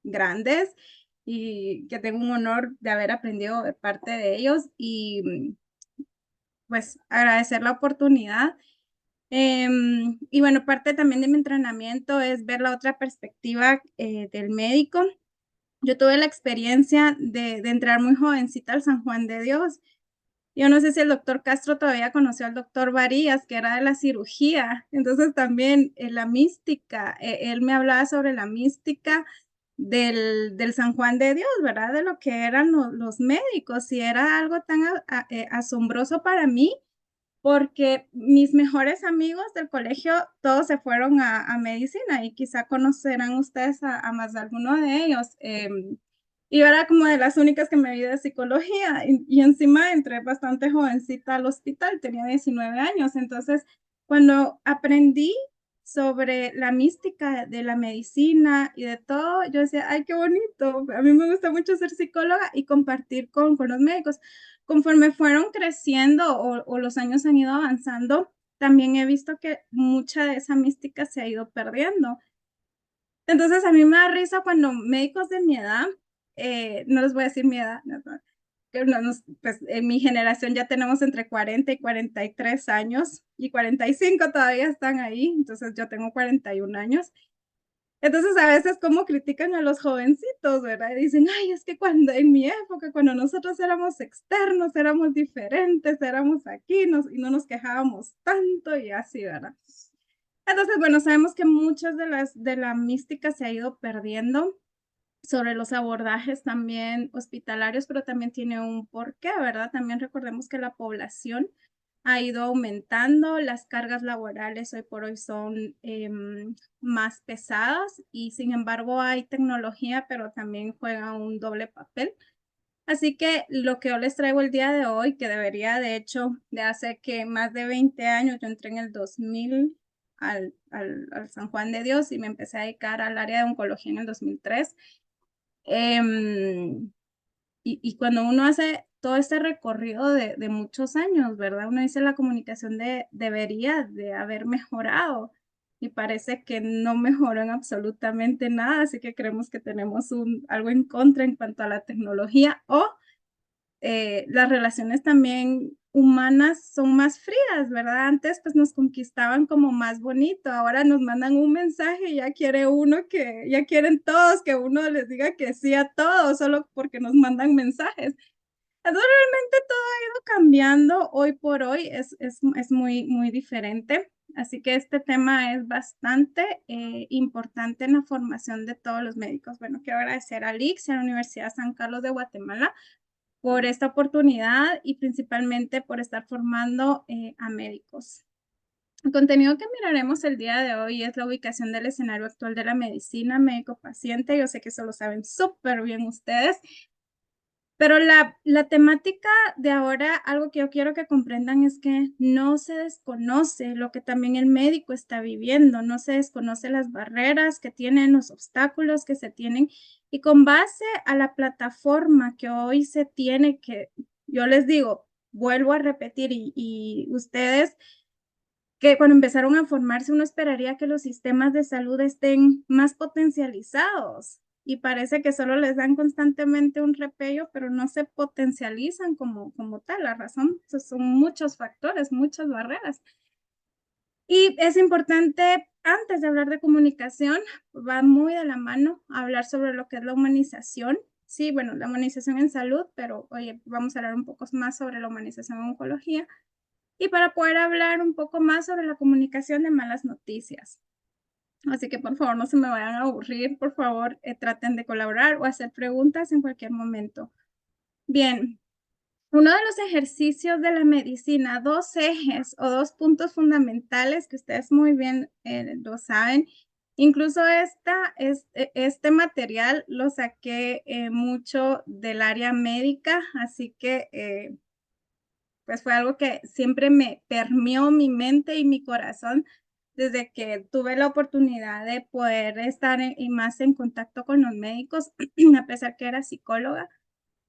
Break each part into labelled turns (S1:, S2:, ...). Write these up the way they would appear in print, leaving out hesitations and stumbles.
S1: grandes y que tengo un honor de haber aprendido de parte de ellos y pues agradecer la oportunidad. Y bueno, parte también de mi entrenamiento es ver la otra perspectiva del médico. Yo tuve la experiencia de entrar muy jovencita al San Juan de Dios. Yo no sé si el doctor Castro todavía conoció al doctor Varías, que era de la cirugía. Entonces también la mística, él me hablaba sobre la mística del San Juan de Dios, ¿verdad? De lo que eran los médicos y era algo tan asombroso para mí porque mis mejores amigos del colegio todos se fueron a medicina y quizá conocerán ustedes a más de alguno de ellos. Y yo era como de las únicas que me vi de psicología y encima entré bastante jovencita al hospital, tenía 19 años. Entonces, cuando aprendí sobre la mística de la medicina y de todo, yo decía, ay, qué bonito. A mí me gusta mucho ser psicóloga y compartir con los médicos. Conforme fueron creciendo o los años han ido avanzando, también he visto que mucha de esa mística se ha ido perdiendo. Entonces, a mí me da risa cuando médicos de mi edad, no les voy a decir mi edad, no, no, que no nos pues, en mi generación ya tenemos entre 40 y 43 años, y 45 todavía están ahí, entonces yo tengo 41 años. Entonces, a veces como critican a los jovencitos, ¿verdad? Y dicen: "Ay, es que cuando en mi época, cuando nosotros éramos externos, éramos diferentes, éramos aquí, y no nos quejábamos tanto", y así, ¿verdad? Entonces, bueno, sabemos que muchas de la mística se ha ido perdiendo sobre los abordajes también hospitalarios, pero también tiene un porqué, ¿verdad? También recordemos que la población ha ido aumentando, las cargas laborales hoy por hoy son más pesadas y sin embargo hay tecnología, pero también juega un doble papel. Así que lo que yo les traigo el día de hoy, que debería de hecho de hace que más de 20 años, yo entré en el 2000 al San Juan de Dios y me empecé a dedicar al área de oncología en el 2003. Em, y cuando uno hace todo este recorrido de muchos años, ¿verdad? Uno dice la comunicación debería de haber mejorado y parece que no mejoró en absolutamente nada, así que creemos que tenemos algo en contra en cuanto a la tecnología o las relaciones también humanas son más frías, ¿verdad? Antes pues nos conquistaban como más bonito, ahora nos mandan un mensaje y ya quiere uno ya quieren todos que uno les diga que sí a todo, solo porque nos mandan mensajes. Entonces realmente todo ha ido cambiando, hoy por hoy es muy diferente. Así que este tema es bastante importante en la formación de todos los médicos. Bueno, quiero agradecer a LICS y a la Universidad San Carlos de Guatemala por esta oportunidad y principalmente por estar formando a médicos. El contenido que miraremos el día de hoy es la ubicación del escenario actual de la medicina médico-paciente. Yo sé que eso lo saben súper bien ustedes, pero la temática de ahora, algo que yo quiero que comprendan es que no se desconoce lo que también el médico está viviendo, no se desconoce las barreras que tienen, los obstáculos que se tienen, y con base a la plataforma que hoy se tiene, que yo les digo, vuelvo a repetir, y ustedes que cuando empezaron a formarse uno esperaría que los sistemas de salud estén más potencializados y parece que solo les dan constantemente un repello, pero no se potencializan como tal. La razón pues, son muchos factores, muchas barreras. Y es importante, antes de hablar de comunicación, va muy de la mano hablar sobre lo que es la humanización. Sí, bueno, la humanización en salud, pero oye, vamos a hablar un poco más sobre la humanización en oncología y para poder hablar un poco más sobre la comunicación de malas noticias. Así que por favor no se me vayan a aburrir, por favor traten de colaborar o hacer preguntas en cualquier momento. Bien, uno de los ejercicios de la medicina, dos ejes o dos puntos fundamentales que ustedes muy bien lo saben. Incluso este material lo saqué mucho del área médica, así que pues fue algo que siempre me permeó mi mente y mi corazón desde que tuve la oportunidad de poder estar y más en contacto con los médicos, a pesar que era psicóloga.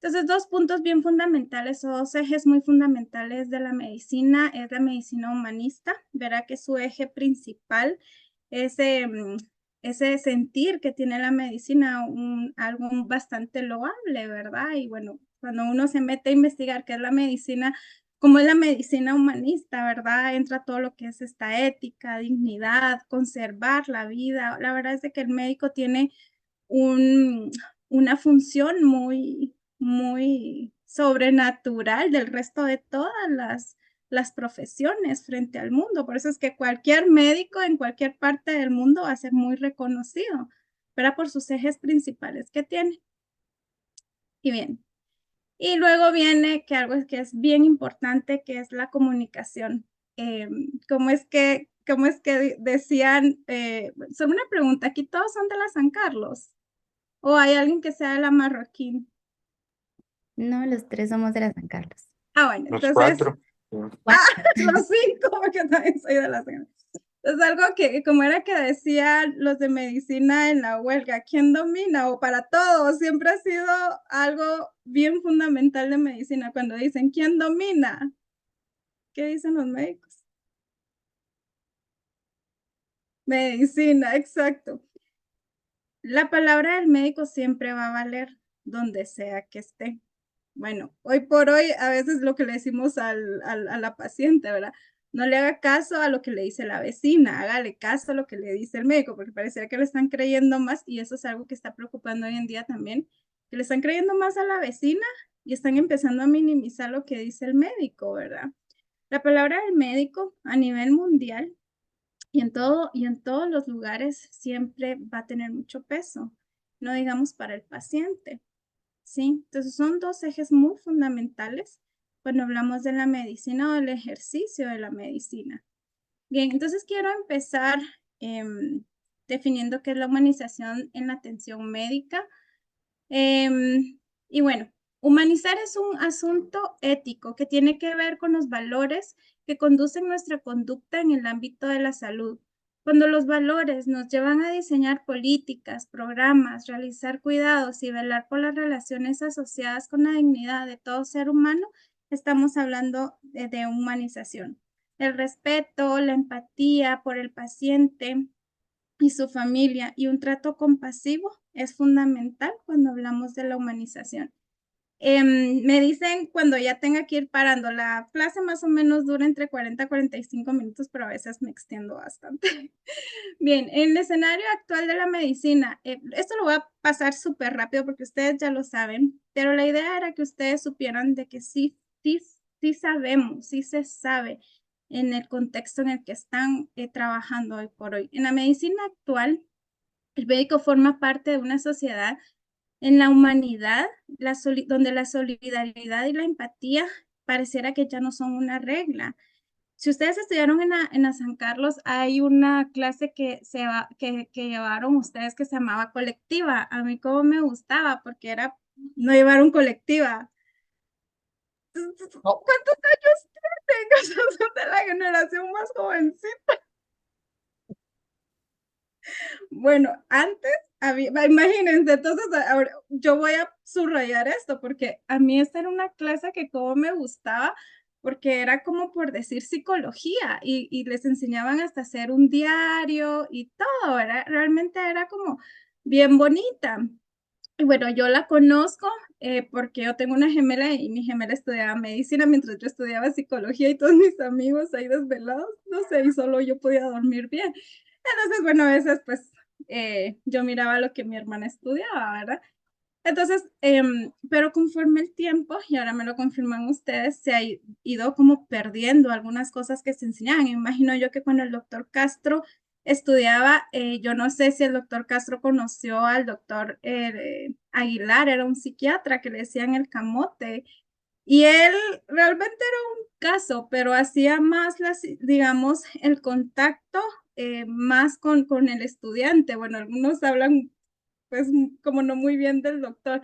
S1: Entonces, dos puntos bien fundamentales o dos ejes muy fundamentales de la medicina es la medicina humanista, verá que su eje principal es ese sentir que tiene la medicina, algo bastante loable, ¿verdad? Y bueno, cuando uno se mete a investigar qué es la medicina, cómo es la medicina humanista, ¿verdad? Entra todo lo que es esta ética, dignidad, conservar la vida. La verdad es de que el médico tiene un, una función muy sobrenatural del resto de todas las profesiones frente al mundo. Por eso es que cualquier médico en cualquier parte del mundo va a ser muy reconocido, pero por sus ejes principales que tiene. Y bien, y luego viene que algo que es bien importante, que es la comunicación. Cómo es que decían, solo una pregunta, ¿aquí todos son de la San Carlos? ¿O hay alguien que sea de la Marroquín?
S2: No, los tres somos de la San Carlos.
S1: Ah, bueno,
S3: Los
S1: entonces,
S3: cuatro. Sí.
S1: ah,
S2: Cuatro.
S1: los 5, porque también soy de la San. Es algo que, como era que decían los de medicina en la huelga, ¿quién domina? O para todos, siempre ha sido algo bien fundamental de medicina, cuando dicen, ¿quién domina? ¿Qué dicen los médicos? Medicina, exacto. La palabra del médico siempre va a valer donde sea que esté. Bueno, hoy por hoy a veces lo que le decimos a la paciente, ¿verdad? No le haga caso a lo que le dice la vecina, hágale caso a lo que le dice el médico, porque pareciera que le están creyendo más y eso es algo que está preocupando hoy en día también, que le están creyendo más a la vecina y están empezando a minimizar lo que dice el médico, ¿verdad? La palabra del médico a nivel mundial y en todos los lugares siempre va a tener mucho peso, no digamos para el paciente. Sí, entonces son dos ejes muy fundamentales cuando hablamos de la medicina o del ejercicio de la medicina. Bien, entonces quiero empezar definiendo qué es la humanización en la atención médica. Y bueno, humanizar es un asunto ético que tiene que ver con los valores que conducen nuestra conducta en el ámbito de la salud. Cuando los valores nos llevan a diseñar políticas, programas, realizar cuidados y velar por las relaciones asociadas con la dignidad de todo ser humano, estamos hablando de humanización. El respeto, la empatía por el paciente, y su familia y un trato compasivo es fundamental cuando hablamos de la humanización. Me dicen cuando ya tenga que ir parando, la clase más o menos dura entre 40 a 45 minutos, pero a veces me extiendo bastante. Bien, en el escenario actual de la medicina, esto lo voy a pasar súper rápido porque ustedes ya lo saben, pero la idea era que ustedes supieran de que sí sabemos, sí se sabe en el contexto en el que están trabajando hoy por hoy. En la medicina actual, el médico forma parte de una sociedad en la humanidad, donde la solidaridad y la empatía pareciera que ya no son una regla. Si ustedes estudiaron en la San Carlos, hay una clase que llevaron ustedes que se llamaba colectiva. A mí como me gustaba porque era, no llevaron colectiva.
S3: No,
S1: ¿Cuántos años tienen? Son de la generación más jovencita. Bueno, antes había, imagínense, entonces ahora yo voy a subrayar esto porque a mí esta era una clase que como me gustaba porque era como por decir psicología y les enseñaban hasta hacer un diario y todo, realmente era como bien bonita. Y bueno, yo la conozco porque yo tengo una gemela y mi gemela estudiaba medicina mientras yo estudiaba psicología y todos mis amigos ahí desvelados, no sé, y solo yo podía dormir bien. Entonces, bueno, a veces pues yo miraba lo que mi hermana estudiaba, ¿verdad? Entonces, pero conforme el tiempo, y ahora me lo confirman ustedes, se ha ido como perdiendo algunas cosas que se enseñaban. Imagino yo que cuando el doctor Castro estudiaba, yo no sé si el doctor Castro conoció al doctor Aguilar, era un psiquiatra que le decían el camote, y él realmente era un caso, pero hacía más, digamos, el contacto más con el estudiante. Bueno, algunos hablan pues como no muy bien del doctor.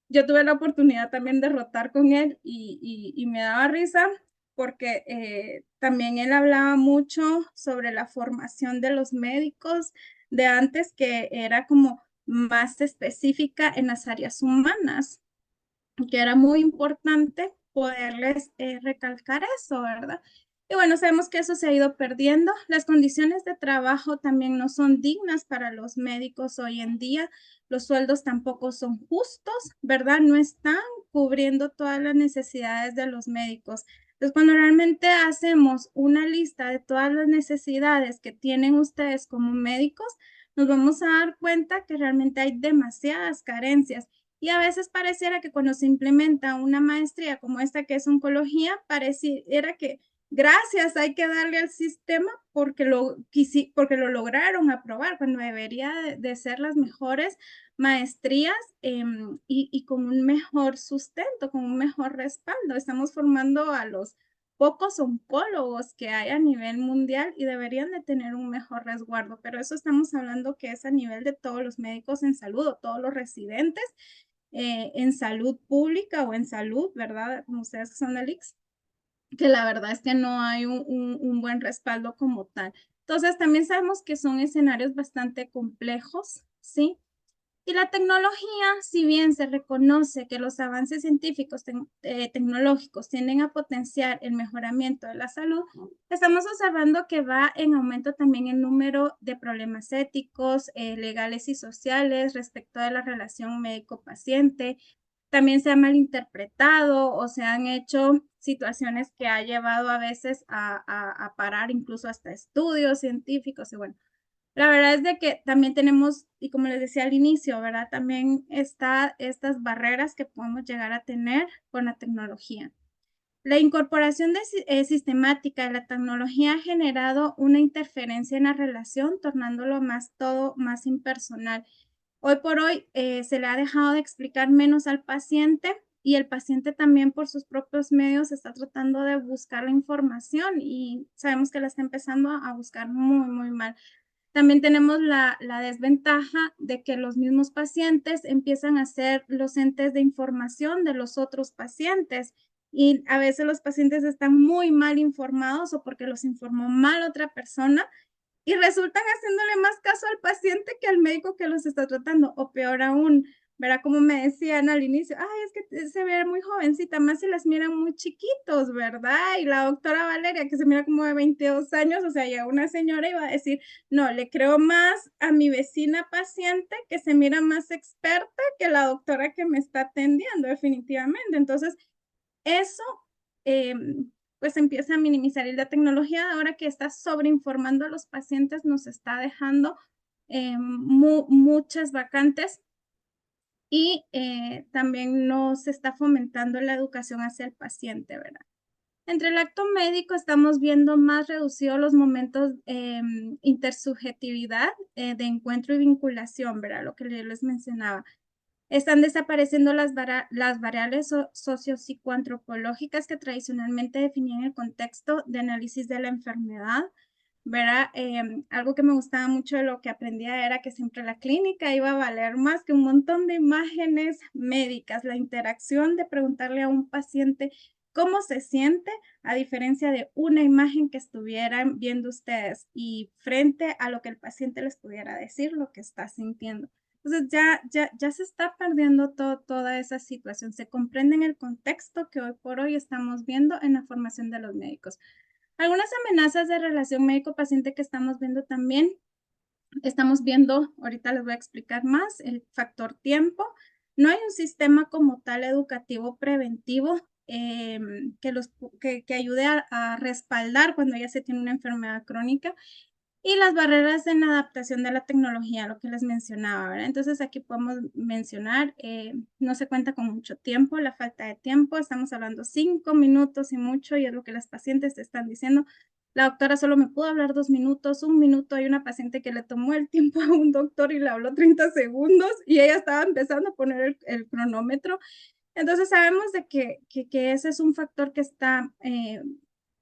S1: Yo tuve la oportunidad también de rotar con él y me daba risa porque también él hablaba mucho sobre la formación de los médicos de antes, que era como más específica en las áreas humanas, que era muy importante poderles recalcar eso, ¿verdad? Y bueno, sabemos que eso se ha ido perdiendo. Las condiciones de trabajo también no son dignas para los médicos hoy en día. Los sueldos tampoco son justos, ¿verdad? No están cubriendo todas las necesidades de los médicos. Entonces, cuando realmente hacemos una lista de todas las necesidades que tienen ustedes como médicos, nos vamos a dar cuenta que realmente hay demasiadas carencias. Y a veces pareciera que cuando se implementa una maestría como esta que es oncología, pareciera que gracias hay que darle al sistema porque lo lograron aprobar, cuando debería de ser las mejores maestrías y con un mejor sustento, con un mejor respaldo. Estamos formando a los pocos oncólogos que hay a nivel mundial y deberían de tener un mejor resguardo, pero eso estamos hablando que es a nivel de todos los médicos en salud o todos los residentes en salud pública o en salud, ¿verdad? Como ustedes que son del ICS, que la verdad es que no hay un buen respaldo como tal. Entonces, también sabemos que son escenarios bastante complejos, ¿sí? Y la tecnología, si bien se reconoce que los avances científicos tecnológicos tienden a potenciar el mejoramiento de la salud, estamos observando que va en aumento también el número de problemas éticos, legales y sociales respecto de la relación médico-paciente. También se ha malinterpretado o se han hecho situaciones que ha llevado a veces a parar incluso hasta estudios científicos y bueno, la verdad es de que también tenemos, y como les decía al inicio, ¿verdad? También está estas barreras que podemos llegar a tener con la tecnología. La incorporación sistemática de la tecnología ha generado una interferencia en la relación, tornándolo más todo más impersonal. Hoy por hoy se le ha dejado de explicar menos al paciente y el paciente también por sus propios medios está tratando de buscar la información y sabemos que la está empezando a buscar muy, muy mal. También tenemos la desventaja de que los mismos pacientes empiezan a ser los entes de información de los otros pacientes y a veces los pacientes están muy mal informados o porque los informó mal otra persona y resultan haciéndole más caso al paciente que al médico que los está tratando, o peor aún, ¿verdad? Como me decían al inicio, ay, es que se ve muy jovencita, más si las miran muy chiquitos, ¿verdad? Y la doctora Valeria, que se mira como de 22 años, o sea, ya una señora iba a decir, no, le creo más a mi vecina paciente que se mira más experta que la doctora que me está atendiendo, definitivamente. Entonces, eso, pues empieza a minimizar y la tecnología ahora que está sobreinformando a los pacientes nos está dejando muchas vacantes y también no se está fomentando la educación hacia el paciente, ¿verdad? Entre el acto médico estamos viendo más reducidos los momentos intersubjetividad de encuentro y vinculación, ¿verdad? Lo que les mencionaba. Están desapareciendo las variables sociopsicoantropológicas que tradicionalmente definían el contexto de análisis de la enfermedad, ¿verdad? Algo que me gustaba mucho de lo que aprendía era que siempre la clínica iba a valer más que un montón de imágenes médicas, la interacción de preguntarle a un paciente cómo se siente, a diferencia de una imagen que estuvieran viendo ustedes y frente a lo que el paciente les pudiera decir, lo que está sintiendo. Entonces ya se está perdiendo toda esa situación. Se comprende en el contexto que hoy por hoy estamos viendo en la formación de los médicos. Algunas amenazas de relación médico-paciente que estamos viendo también, estamos viendo, ahorita les voy a explicar más, el factor tiempo. No hay un sistema como tal educativo preventivo que ayude a respaldar cuando ya se tiene una enfermedad crónica y las barreras en adaptación de la tecnología, lo que les mencionaba, ¿verdad? Entonces aquí podemos mencionar, no se cuenta con mucho tiempo, la falta de tiempo, estamos hablando 5 minutos y mucho, y es lo que las pacientes te están diciendo. La doctora solo me pudo hablar 2 minutos, 1 minuto. Hay una paciente que le tomó el tiempo a un doctor y le habló 30 segundos y ella estaba empezando a poner el cronómetro. Entonces sabemos de que ese es un factor que está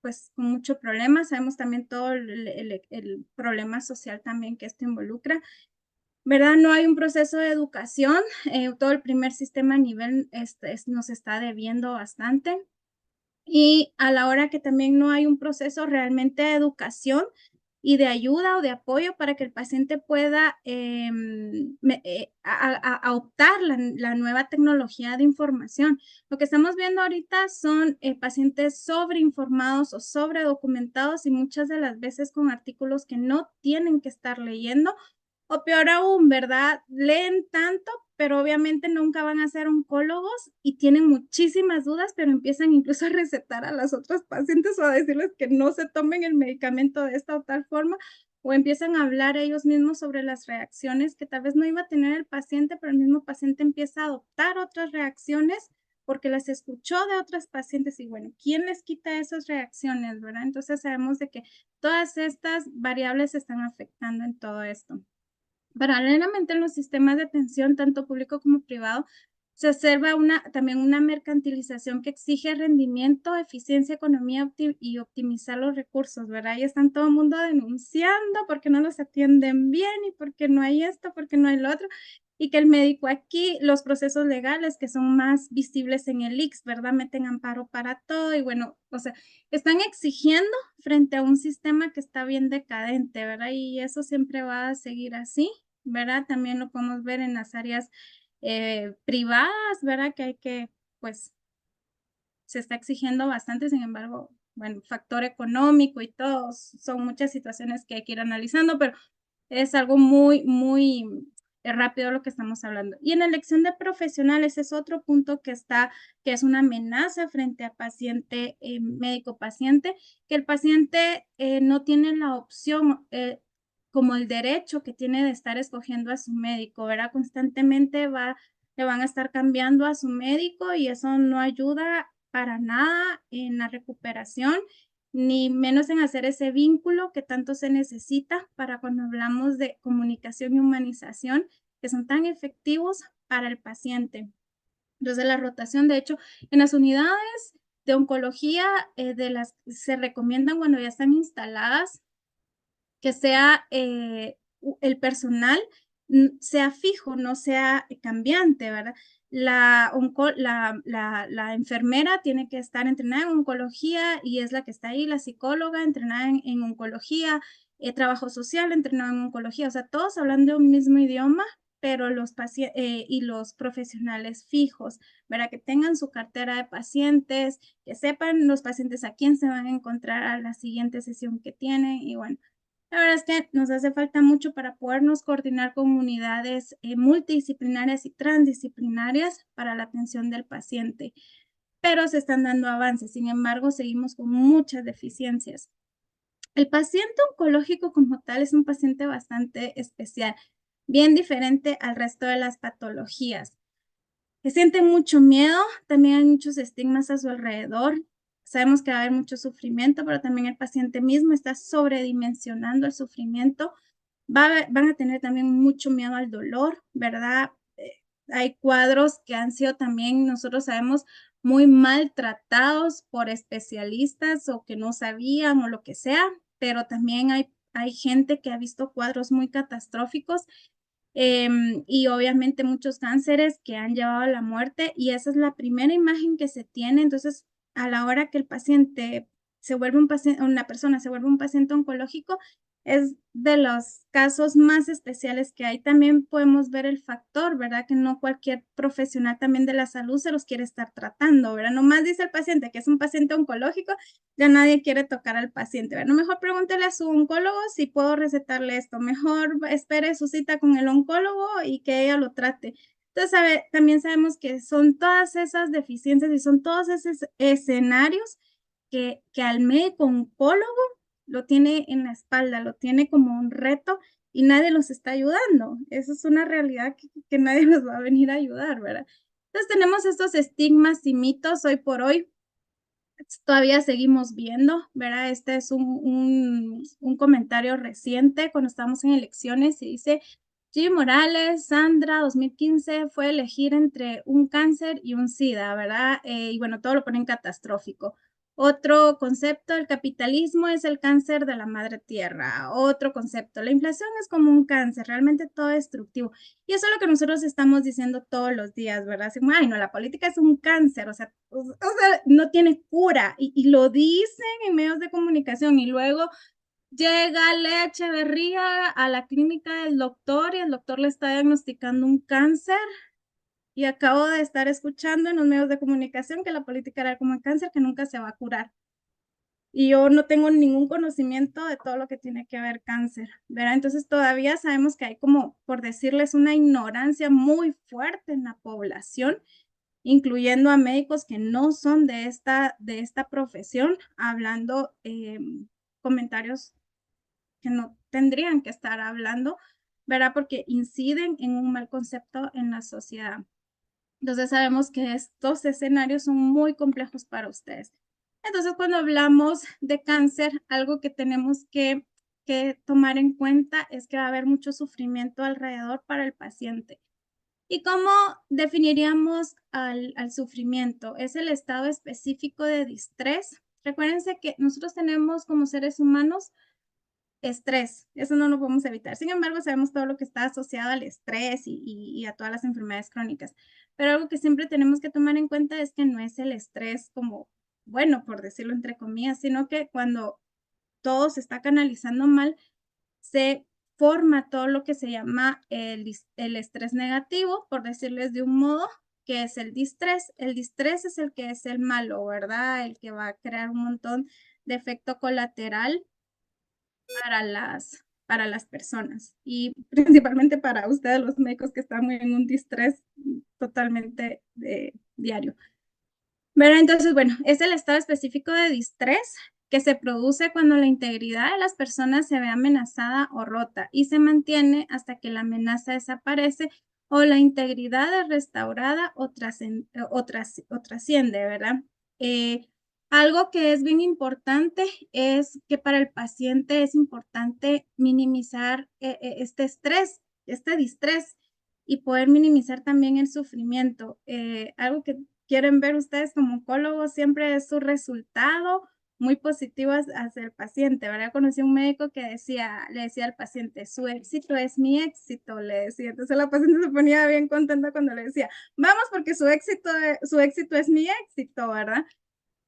S1: pues con mucho problema. Sabemos también todo el problema social también que esto involucra. ¿Verdad? No hay un proceso de educación. Todo el primer sistema a nivel nos está debiendo bastante. Y a la hora que también no hay un proceso realmente de educación y de ayuda o de apoyo para que el paciente pueda a optar la nueva tecnología de información. Lo que estamos viendo ahorita son pacientes sobreinformados o sobredocumentados y muchas de las veces con artículos que no tienen que estar leyendo o peor aún, ¿verdad? Leen tanto, pero obviamente nunca van a ser oncólogos y tienen muchísimas dudas, pero empiezan incluso a recetar a las otras pacientes o a decirles que no se tomen el medicamento de esta o tal forma, o empiezan a hablar ellos mismos sobre las reacciones que tal vez no iba a tener el paciente, pero el mismo paciente empieza a adoptar otras reacciones porque las escuchó de otras pacientes y bueno, ¿quién les quita esas reacciones, verdad? Entonces sabemos de que todas estas variables se están afectando en todo esto. Paralelamente en los sistemas de atención, tanto público como privado, se observa también una mercantilización que exige rendimiento, eficiencia, economía y optimizar los recursos, ¿verdad? Y están todo el mundo denunciando porque no los atienden bien y porque no hay esto, porque no hay lo otro. Y que el médico aquí, los procesos legales que son más visibles en el ICS, ¿verdad? Meten amparo para todo y bueno, o sea, están exigiendo frente a un sistema que está bien decadente, ¿verdad? Y eso siempre va a seguir así, ¿verdad? También lo podemos ver en las áreas privadas, ¿verdad? Que hay que, pues, se está exigiendo bastante, sin embargo, bueno, factor económico y todo, son muchas situaciones que hay que ir analizando, pero es algo muy, muy rápido lo que estamos hablando. Y en la elección de profesionales es otro punto que está, que es una amenaza frente a paciente, médico-paciente, que el paciente no tiene la opción, como el derecho que tiene de estar escogiendo a su médico, ¿verdad? Constantemente le van a estar cambiando a su médico y eso no ayuda para nada en la recuperación ni menos en hacer ese vínculo que tanto se necesita para cuando hablamos de comunicación y humanización, que son tan efectivos para el paciente. Entonces, la rotación, de hecho, en las unidades de oncología, se recomiendan cuando ya están instaladas que sea el personal sea fijo, no sea cambiante, ¿verdad? La enfermera tiene que estar entrenada en oncología y es la que está ahí, la psicóloga entrenada en oncología, trabajo social entrenado en oncología, o sea, todos hablan de un mismo idioma, pero los pacientes y los profesionales fijos, ¿verdad? Que tengan su cartera de pacientes, que sepan los pacientes a quién se van a encontrar a la siguiente sesión que tienen y bueno, la verdad es que nos hace falta mucho para podernos coordinar con unidades multidisciplinarias y transdisciplinarias para la atención del paciente, pero se están dando avances, sin embargo, seguimos con muchas deficiencias. El paciente oncológico como tal es un paciente bastante especial, bien diferente al resto de las patologías que sienten mucho miedo, también hay muchos estigmas a su alrededor. Sabemos que va a haber mucho sufrimiento, pero también el paciente mismo está sobredimensionando el sufrimiento. Van a tener también mucho miedo al dolor, ¿verdad? Hay cuadros que han sido también, nosotros sabemos, muy maltratados por especialistas o que no sabían o lo que sea, pero también hay gente que ha visto cuadros muy catastróficos y obviamente muchos cánceres que han llevado a la muerte y esa es la primera imagen que se tiene. Entonces, a la hora que el paciente se vuelve un paciente, una persona se vuelve un paciente oncológico, es de los casos más especiales que hay. También podemos ver el factor, ¿verdad? Que no cualquier profesional también de la salud se los quiere estar tratando, ¿verdad? Nomás dice el paciente que es un paciente oncológico, ya nadie quiere tocar al paciente, ¿verdad? Mejor pregúntele a su oncólogo si puedo recetarle esto, mejor espere su cita con el oncólogo y que ella lo trate. Entonces, también sabemos que son todas esas deficiencias y son todos esos escenarios que al médico oncólogo lo tiene en la espalda, lo tiene como un reto y nadie los está ayudando. Eso es una realidad que nadie los va a venir a ayudar, ¿verdad? Entonces tenemos estos estigmas y mitos hoy por hoy todavía seguimos viendo, ¿verdad? Este es un comentario reciente cuando estamos en elecciones y dice, Jimmy Morales, Sandra, 2015 fue elegir entre un cáncer y un SIDA, ¿verdad? Y bueno, todo lo ponen catastrófico. Otro concepto, el capitalismo es el cáncer de la madre tierra. Otro concepto, la inflación es como un cáncer, realmente todo destructivo. Y eso es lo que nosotros estamos diciendo todos los días, ¿verdad? Así como, ay, no, la política es un cáncer, o sea no tiene cura y lo dicen en medios de comunicación y luego Llega Lea Echeverría a la clínica del doctor y el doctor le está diagnosticando un cáncer. Y acabo de estar escuchando en los medios de comunicación que la política era como el cáncer que nunca se va a curar. Y yo no tengo ningún conocimiento de todo lo que tiene que ver cáncer, ¿verdad? Entonces todavía sabemos que hay como, por decirles, una ignorancia muy fuerte en la población, incluyendo a médicos que no son de esta profesión, hablando comentarios que no tendrían que estar hablando, ¿verdad? Porque inciden en un mal concepto en la sociedad. Entonces sabemos que estos escenarios son muy complejos para ustedes. Entonces, cuando hablamos de cáncer, algo que tenemos que tomar en cuenta es que va a haber mucho sufrimiento alrededor para el paciente. ¿Y cómo definiríamos al sufrimiento? Es el estado específico de distrés. Recuérdense que nosotros tenemos como seres humanos estrés, eso no lo podemos evitar. Sin embargo, sabemos todo lo que está asociado al estrés y a todas las enfermedades crónicas. Pero algo que siempre tenemos que tomar en cuenta es que no es el estrés como bueno, por decirlo entre comillas, sino que cuando todo se está canalizando mal, se forma todo lo que se llama el estrés negativo, por decirles de un modo, que es el distrés. El distrés es el que es el malo, ¿verdad? El que va a crear un montón de efecto colateral para las personas y principalmente para ustedes los médicos que están en un distrés totalmente diario. Pero entonces, bueno, es el estado específico de distrés que se produce cuando la integridad de las personas se ve amenazada o rota y se mantiene hasta que la amenaza desaparece o la integridad es restaurada o trasciende, ¿verdad? Eh, Algo que es bien importante es que para el paciente es importante minimizar este estrés, este distrés y poder minimizar también el sufrimiento. Algo que quieren ver ustedes como oncólogos siempre es su resultado muy positivo hacia el paciente, ¿verdad? Conocí un médico que le decía al paciente, su éxito es mi éxito, le decía. Entonces la paciente se ponía bien contenta cuando le decía, vamos porque su éxito es mi éxito, ¿verdad?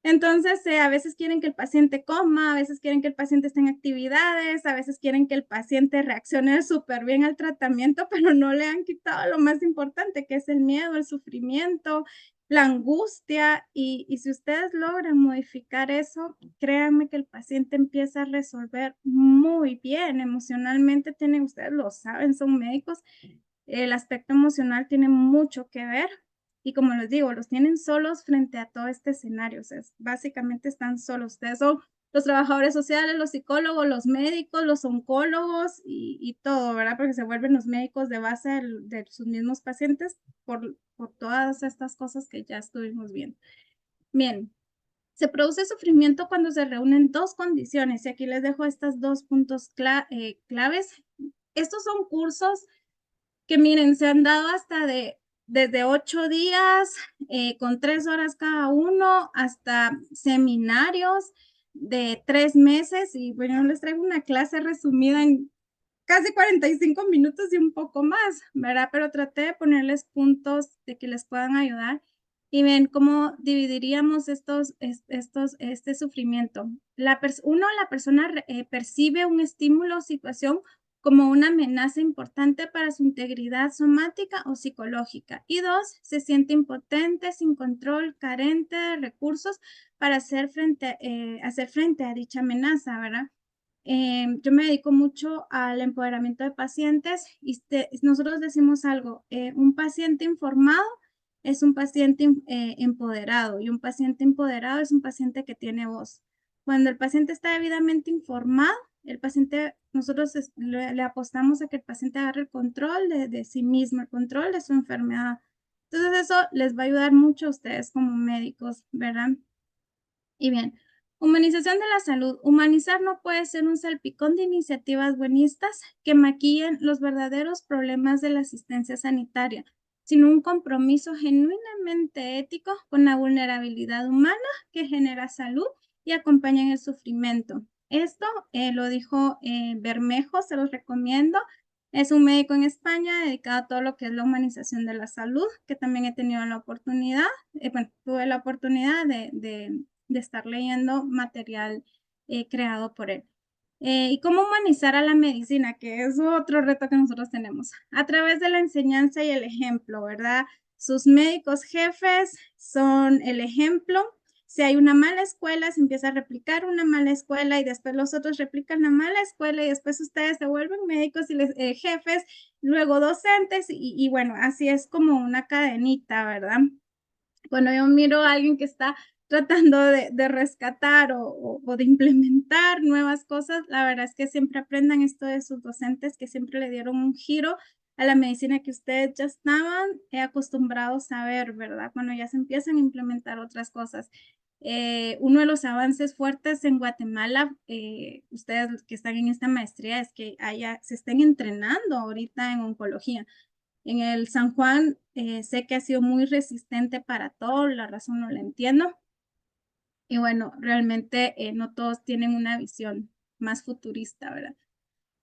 S1: Entonces, a veces quieren que el paciente coma, a veces quieren que el paciente esté en actividades, a veces quieren que el paciente reaccione súper bien al tratamiento, pero no le han quitado lo más importante, que es el miedo, el sufrimiento, la angustia. Y si ustedes logran modificar eso, créanme que el paciente empieza a resolver muy bien emocionalmente. Ustedes lo saben, son médicos, el aspecto emocional tiene mucho que ver y como les digo, los tienen solos frente a todo este escenario, o sea, básicamente están solos. Ustedes son los trabajadores sociales, los psicólogos, los médicos, los oncólogos y todo, ¿verdad? Porque se vuelven los médicos de base de sus mismos pacientes por todas estas cosas que ya estuvimos viendo. Bien, se produce sufrimiento cuando se reúnen dos condiciones y aquí les dejo estos dos puntos claves. Estos son cursos que miren, se han dado hasta desde 8 días, con 3 horas cada uno, hasta seminarios de 3 meses. Y bueno, les traigo una clase resumida en casi 45 minutos y un poco más, ¿verdad? Pero traté de ponerles puntos de que les puedan ayudar y ven cómo dividiríamos este sufrimiento. La persona percibe un estímulo o situación como una amenaza importante para su integridad somática o psicológica. Y dos, se siente impotente, sin control, carente de recursos para hacer frente a dicha amenaza, ¿verdad? Yo me dedico mucho al empoderamiento de pacientes y nosotros decimos algo, un paciente informado es un paciente empoderado y un paciente empoderado es un paciente que tiene voz. Cuando el paciente está debidamente informado, nosotros le apostamos a que el paciente agarre el control de sí mismo, el control de su enfermedad. Entonces eso les va a ayudar mucho a ustedes como médicos, ¿verdad? Y bien, humanización de la salud. Humanizar no puede ser un salpicón de iniciativas buenistas que maquillen los verdaderos problemas de la asistencia sanitaria, sino un compromiso genuinamente ético con la vulnerabilidad humana que genera salud y acompaña en el sufrimiento. Esto lo dijo Bermejo, se los recomiendo. Es un médico en España dedicado a todo lo que es la humanización de la salud, que también he tenido la oportunidad, tuve la oportunidad de estar leyendo material creado por él. ¿Y cómo humanizar a la medicina? Que es otro reto que nosotros tenemos. A través de la enseñanza y el ejemplo, ¿verdad? Sus médicos jefes son el ejemplo. Si hay una mala escuela, se empieza a replicar una mala escuela y después los otros replican la mala escuela y después ustedes se vuelven médicos y jefes, luego docentes y bueno, así es como una cadenita, ¿verdad? Cuando yo miro a alguien que está tratando de rescatar o de implementar nuevas cosas, la verdad es que siempre aprendan esto de sus docentes que siempre le dieron un giro a la medicina que ustedes ya estaban acostumbrados a ver, ¿verdad? Cuando ya se empiezan a implementar otras cosas. Uno de los avances fuertes en Guatemala, ustedes que están en esta maestría, es que se estén entrenando ahorita en oncología. En el San Juan sé que ha sido muy resistente para todo, la razón no la entiendo. Y bueno, realmente no todos tienen una visión más futurista, ¿verdad?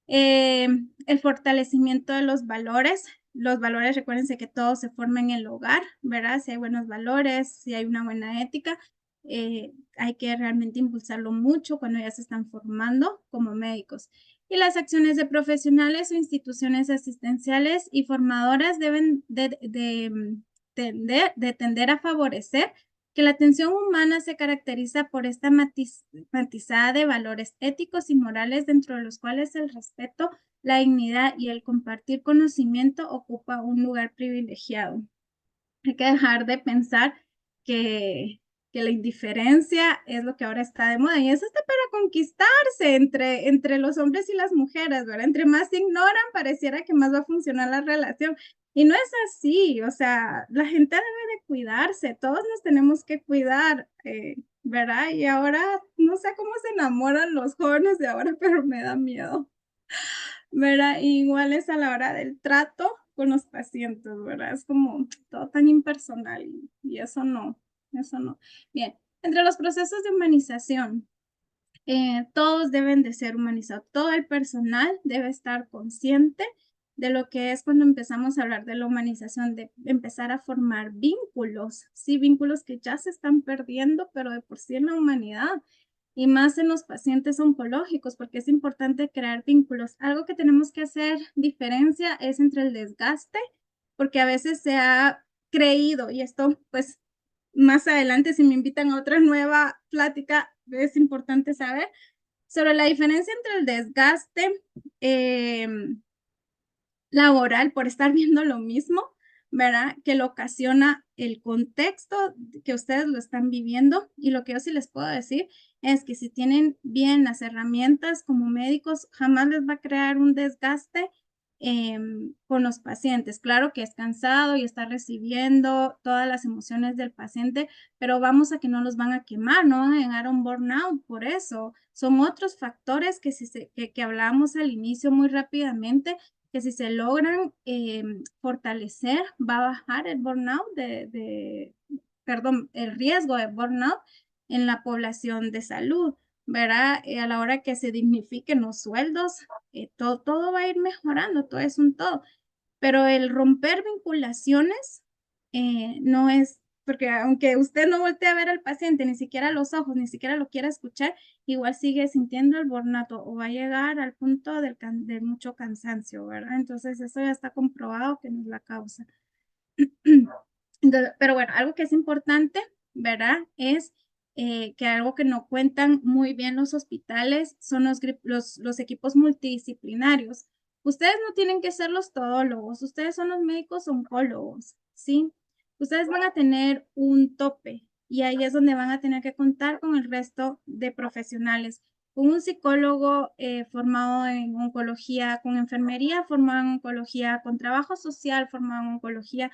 S1: Eh, el fortalecimiento de los valores, recuérdense que todo se forma en el hogar, ¿verdad? Si hay buenos valores, si hay una buena ética, hay que realmente impulsarlo mucho cuando ya se están formando como médicos. Y las acciones de profesionales o instituciones asistenciales y formadoras deben de tender a favorecer que la atención humana se caracteriza por esta matizada de valores éticos y morales dentro de los cuales el respeto, la dignidad y el compartir conocimiento ocupa un lugar privilegiado. Hay que dejar de pensar que, que la indiferencia es lo que ahora está de moda y eso está para conquistarse entre los hombres y las mujeres, ¿verdad? Entre más se ignoran, pareciera que más va a funcionar la relación. Y no es así, o sea, la gente debe de cuidarse, todos nos tenemos que cuidar, ¿verdad? Y ahora no sé cómo se enamoran los jóvenes de ahora, pero me da miedo. ¿Verdad? Igual es a la hora del trato con los pacientes, ¿verdad? Es como todo tan impersonal y eso no, eso no. Bien, entre los procesos de humanización, todos deben de ser humanizados, todo el personal debe estar consciente de lo que es cuando empezamos a hablar de la humanización, de empezar a formar vínculos, sí, vínculos que ya se están perdiendo, pero de por sí en la humanidad y más en los pacientes oncológicos, porque es importante crear vínculos. Algo que tenemos que hacer diferencia es entre el desgaste, porque a veces se ha creído, y esto pues más adelante si me invitan a otra nueva plática, es importante saber sobre la diferencia entre el desgaste eh, laboral por estar viendo lo mismo, ¿verdad? Que lo ocasiona el contexto que ustedes lo están viviendo y lo que yo sí les puedo decir es que si tienen bien las herramientas como médicos, jamás les va a crear un desgaste con los pacientes. Claro que es cansado y está recibiendo todas las emociones del paciente, pero vamos a que no los van a quemar, no van a llegar a un burnout por eso. Son otros factores que, que hablamos al inicio muy rápidamente que si se logran fortalecer, va a bajar el burnout perdón, el riesgo de burnout en la población de salud, ¿verdad? A la hora que se dignifiquen los sueldos, todo va a ir mejorando, todo es un todo. Pero el romper vinculaciones no es, porque aunque usted no voltee a ver al paciente, ni siquiera a los ojos, ni siquiera lo quiera escuchar, igual sigue sintiendo el burnout o va a llegar al punto de mucho cansancio, ¿verdad? Entonces eso ya está comprobado que no es la causa. Entonces, pero bueno, algo que es importante, ¿verdad? Es que algo que no cuentan muy bien los hospitales son los equipos multidisciplinarios. Ustedes no tienen que ser los todólogos, ustedes son los médicos oncólogos, ¿sí? Ustedes van a tener un tope y ahí es donde van a tener que contar con el resto de profesionales, con un psicólogo formado en oncología, con enfermería formada en oncología, con trabajo social formado en oncología,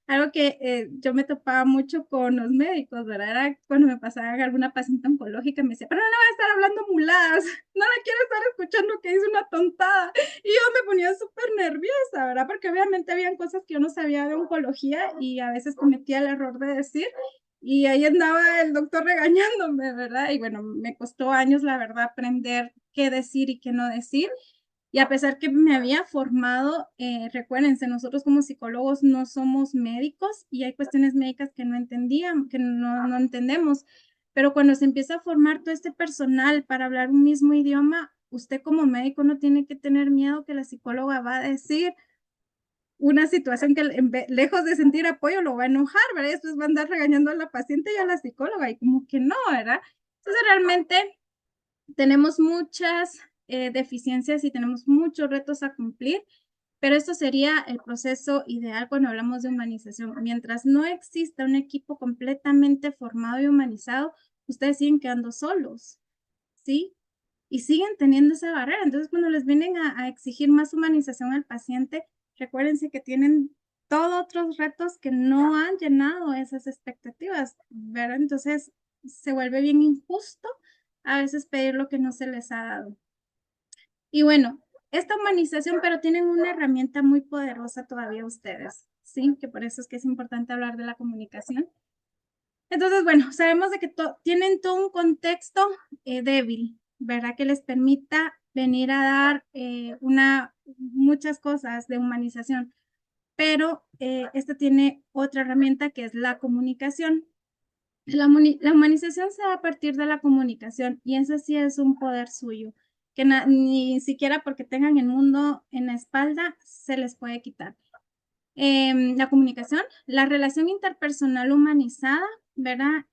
S1: algo que yo me topaba mucho con los médicos, ¿verdad? Era cuando me pasaba alguna paciente oncológica, me decía, pero no le voy a estar hablando muladas, no la quiero estar escuchando que dice una tontada. Y yo me ponía súper nerviosa, ¿verdad? Porque obviamente habían cosas que yo no sabía de oncología y a veces cometía el error de decir. Y ahí andaba el doctor regañándome, ¿verdad? Y bueno, me costó años, la verdad, aprender qué decir y qué no decir. Y a pesar que me había formado, recuérdense, nosotros como psicólogos no somos médicos y hay cuestiones médicas que no entendían, que no entendemos. Pero cuando se empieza a formar todo este personal para hablar un mismo idioma, usted como médico no tiene que tener miedo que la psicóloga va a decir una situación que lejos de sentir apoyo lo va a enojar, ¿verdad? Y después va a andar regañando a la paciente y a la psicóloga, y como que no, ¿verdad? Entonces realmente tenemos muchas deficiencias y tenemos muchos retos a cumplir, pero esto sería el proceso ideal cuando hablamos de humanización. Mientras no exista un equipo completamente formado y humanizado, ustedes siguen quedando solos, ¿sí? Y siguen teniendo esa barrera. Entonces, cuando les vienen a exigir más humanización al paciente, recuérdense que tienen todos otros retos que no han llenado esas expectativas, ¿verdad? Entonces, se vuelve bien injusto a veces pedir lo que no se les ha dado. Y bueno, esta humanización, pero tienen una herramienta muy poderosa todavía ustedes, ¿sí? Que por eso es que es importante hablar de la comunicación. Entonces, bueno, sabemos de que tienen todo un contexto débil, ¿verdad? Que les permita venir a dar muchas cosas de humanización, pero esta tiene otra herramienta que es la comunicación. La humanización se da a partir de la comunicación y eso sí es un poder suyo, que ni siquiera porque tengan el mundo en la espalda se les puede quitar. La comunicación, la relación interpersonal humanizada, ¿verdad?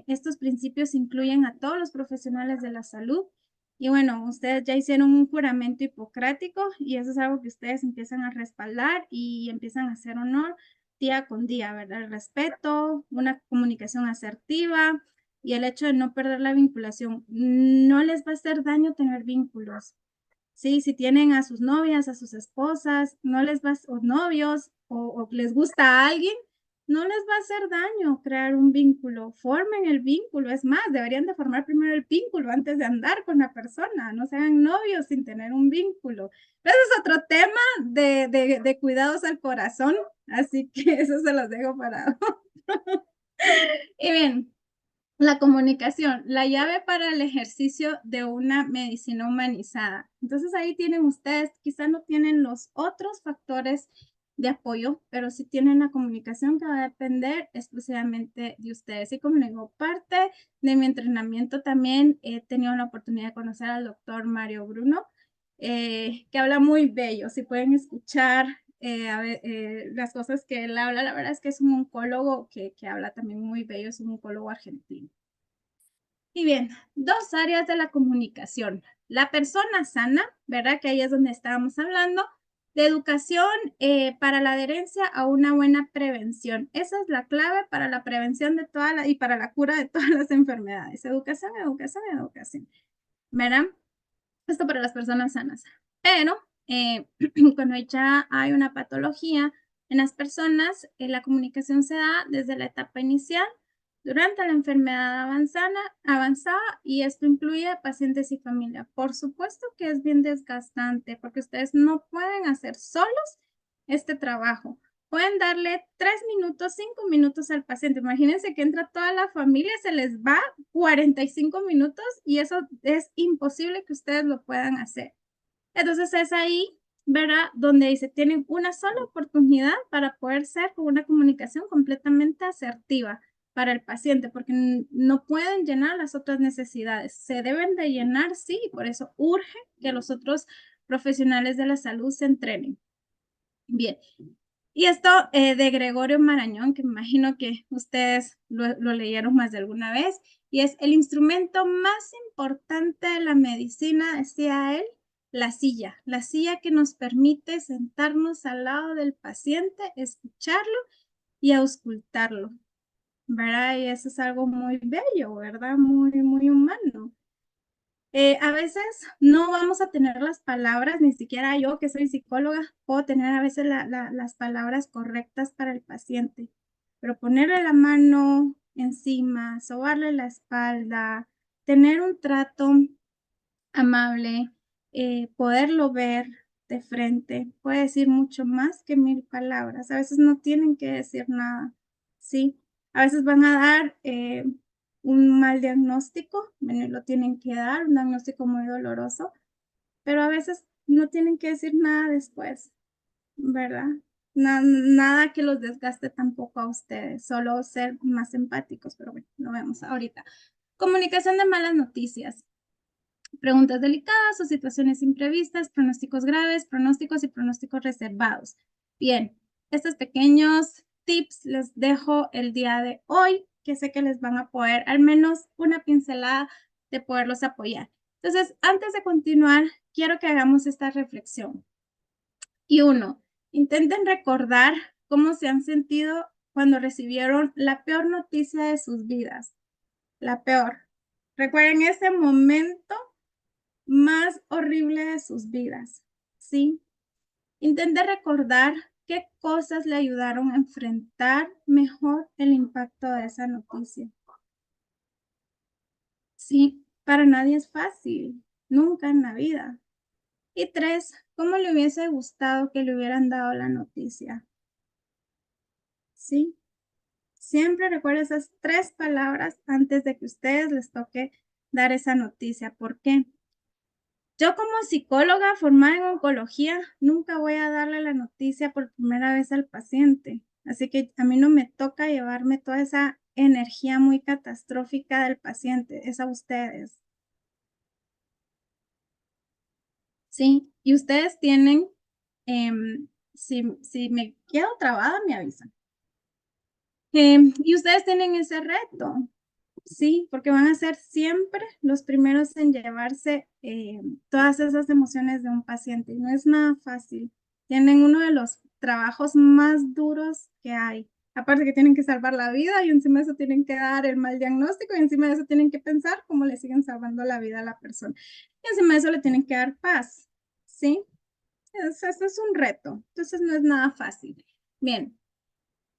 S1: Estos principios incluyen a todos los profesionales de la salud. Y bueno, ustedes ya hicieron un juramento hipocrático y eso es algo que ustedes empiezan a respaldar y empiezan a hacer honor día con día, ¿verdad? El respeto, una comunicación asertiva y el hecho de no perder la vinculación. No les va a hacer daño tener vínculos. Sí, si tienen a sus novias, a sus esposas, no les va, o novios, o les gusta a alguien, no les va a hacer daño crear un vínculo. Formen el vínculo. Es más, deberían de formar primero el vínculo antes de andar con la persona. No sean novios sin tener un vínculo. Pero ese es otro tema de cuidados al corazón. Así que eso se los dejo para Y bien, la comunicación, la llave para el ejercicio de una medicina humanizada. Entonces ahí tienen ustedes, quizás no tienen los otros factores de apoyo, pero sí tienen la comunicación que va a depender exclusivamente de ustedes. Y como les digo, parte de mi entrenamiento también he tenido la oportunidad de conocer al doctor Mario Bruno, que habla muy bello. Si pueden escuchar las cosas que él habla, la verdad es que es un oncólogo que habla también muy bello, es un oncólogo argentino. Y bien, dos áreas de la comunicación. La persona sana, ¿verdad? Que ahí es donde estábamos hablando, de educación para la adherencia a una buena prevención. Esa es la clave para la prevención de y para la cura de todas las enfermedades. Educación, educación, educación, ¿verdad? Esto para las personas sanas. Pero cuando ya hay una patología en las personas, la comunicación se da desde la etapa inicial, durante la enfermedad avanzada, y esto incluye a pacientes y familia. Por supuesto que es bien desgastante porque ustedes no pueden hacer solos este trabajo. Pueden darle 3 minutos, 5 minutos al paciente. Imagínense que entra toda la familia, se les va 45 minutos y eso es imposible que ustedes lo puedan hacer. Entonces es ahí, ¿verdad? Donde dice, tienen una sola oportunidad para poder ser con una comunicación completamente asertiva para el paciente, porque no pueden llenar las otras necesidades. Se deben de llenar, sí, y por eso urge que los otros profesionales de la salud se entrenen. Bien, y esto de Gregorio Marañón, que me imagino que ustedes lo leyeron más de alguna vez, y es el instrumento más importante de la medicina, decía él, la silla que nos permite sentarnos al lado del paciente, escucharlo y auscultarlo, ¿verdad? Y eso es algo muy bello, ¿verdad? Muy, muy humano. A veces no vamos a tener las palabras, ni siquiera yo que soy psicóloga, puedo tener a veces las palabras correctas para el paciente, pero ponerle la mano encima, sobarle la espalda, tener un trato amable, poderlo ver de frente, puede decir mucho más que 1000 palabras. A veces no tienen que decir nada, ¿sí? A veces van a dar un mal diagnóstico, bueno, lo tienen que dar, un diagnóstico muy doloroso, pero a veces no tienen que decir nada después, ¿verdad? Nada que los desgaste tampoco a ustedes, solo ser más empáticos, pero bueno, lo vemos ahorita. Comunicación de malas noticias. preguntas delicadas o situaciones imprevistas, pronósticos graves, pronósticos y pronósticos reservados. Bien, estos pequeños tips les dejo el día de hoy, que sé que les van a poder, al menos una pincelada de poderlos apoyar. Entonces, antes de continuar, quiero que hagamos esta reflexión. Y uno, intenten recordar cómo se han sentido cuando recibieron la peor noticia de sus vidas. La peor. Recuerden ese momento más horrible de sus vidas, ¿sí? Intente recordar qué cosas le ayudaron a enfrentar mejor el impacto de esa noticia. Sí, para nadie es fácil, nunca en la vida. Y tres, ¿cómo le hubiese gustado que le hubieran dado la noticia? Sí, siempre recuerden esas 3 palabras antes de que ustedes les toque dar esa noticia. ¿Por qué? Yo como psicóloga formada en oncología, nunca voy a darle la noticia por primera vez al paciente. Así que a mí no me toca llevarme toda esa energía muy catastrófica del paciente, es a ustedes. Sí, y ustedes tienen, si me quedo trabada, me avisan. Y ustedes tienen ese reto. Sí, porque van a ser siempre los primeros en llevarse todas esas emociones de un paciente y no es nada fácil. Tienen uno de los trabajos más duros que hay. Aparte que tienen que salvar la vida y encima de eso tienen que dar el mal diagnóstico y encima de eso tienen que pensar cómo le siguen salvando la vida a la persona. Y encima de eso le tienen que dar paz, ¿sí? Eso es un reto, entonces no es nada fácil. Bien,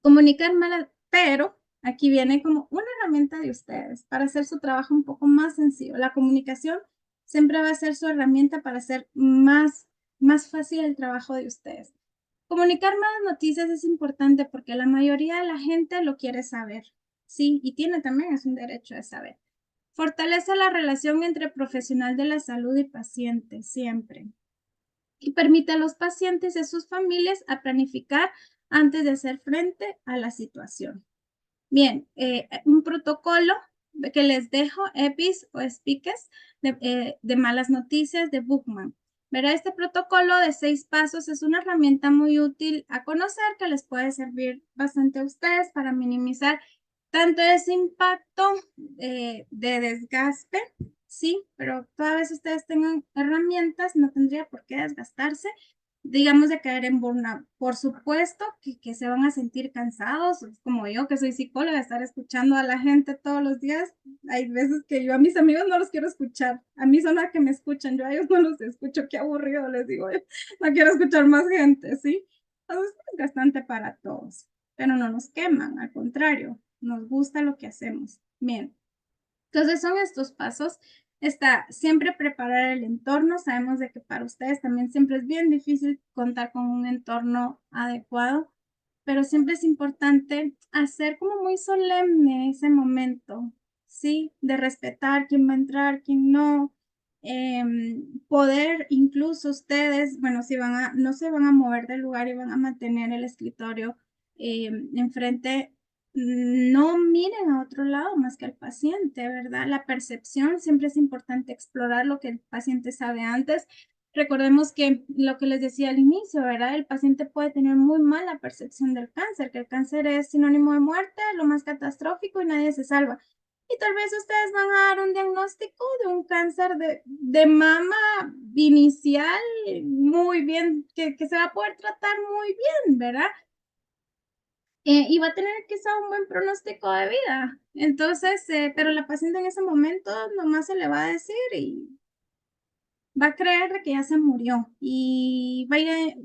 S1: comunicar mal, pero aquí viene como una herramienta de ustedes para hacer su trabajo un poco más sencillo. La comunicación siempre va a ser su herramienta para hacer más fácil el trabajo de ustedes. Comunicar malas noticias es importante porque la mayoría de la gente lo quiere saber, sí, y tiene también es un derecho de saber. Fortalece la relación entre profesional de la salud y paciente, siempre. Y permite a los pacientes y a sus familias a planificar antes de hacer frente a la situación. Bien, un protocolo que les dejo, EPIs o SPICES, de malas noticias de Bookman. Verá, este protocolo de 6 pasos es una herramienta muy útil a conocer que les puede servir bastante a ustedes para minimizar tanto ese impacto de desgaste, sí, pero toda vez ustedes tengan herramientas, no tendría por qué desgastarse, digamos, de caer en burnout. Por supuesto que se van a sentir cansados, como yo que soy psicóloga, estar escuchando a la gente todos los días. Hay veces que yo a mis amigos no los quiero escuchar, a mí son las que me escuchan, yo a ellos no los escucho, qué aburrido les digo, no quiero escuchar más gente, ¿sí? Entonces es bastante para todos, pero no nos queman, al contrario, nos gusta lo que hacemos. Bien, entonces son estos pasos. Está siempre preparar el entorno. Sabemos de que para ustedes también siempre es bien difícil contar con un entorno adecuado, pero siempre es importante hacer como muy solemne ese momento, ¿sí? De respetar quién va a entrar, quién no. Poder incluso ustedes, bueno, si no se van a mover del lugar y van a mantener el escritorio enfrente, no miren a otro lado más que al paciente, ¿verdad? La percepción siempre es importante explorar lo que el paciente sabe antes. Recordemos que lo que les decía al inicio, ¿verdad? El paciente puede tener muy mala percepción del cáncer, que el cáncer es sinónimo de muerte, lo más catastrófico y nadie se salva. Y tal vez ustedes van a dar un diagnóstico de un cáncer de mama inicial muy bien, que se va a poder tratar muy bien, ¿verdad? Y va a tener quizá un buen pronóstico de vida. Entonces, pero la paciente en ese momento nomás se le va a decir y va a creer que ya se murió y va a ir,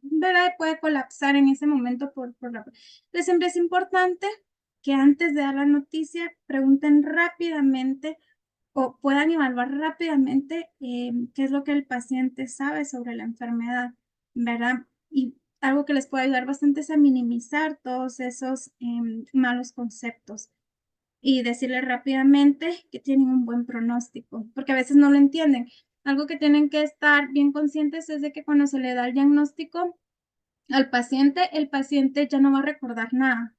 S1: ¿verdad? Puede colapsar en ese momento por la... Entonces, siempre es importante que antes de dar la noticia pregunten rápidamente o puedan evaluar rápidamente qué es lo que el paciente sabe sobre la enfermedad, ¿verdad? Y algo que les puede ayudar bastante es a minimizar todos esos malos conceptos y decirle rápidamente que tienen un buen pronóstico, porque a veces no lo entienden. Algo que tienen que estar bien conscientes es de que cuando se le da el diagnóstico al paciente, el paciente ya no va a recordar nada.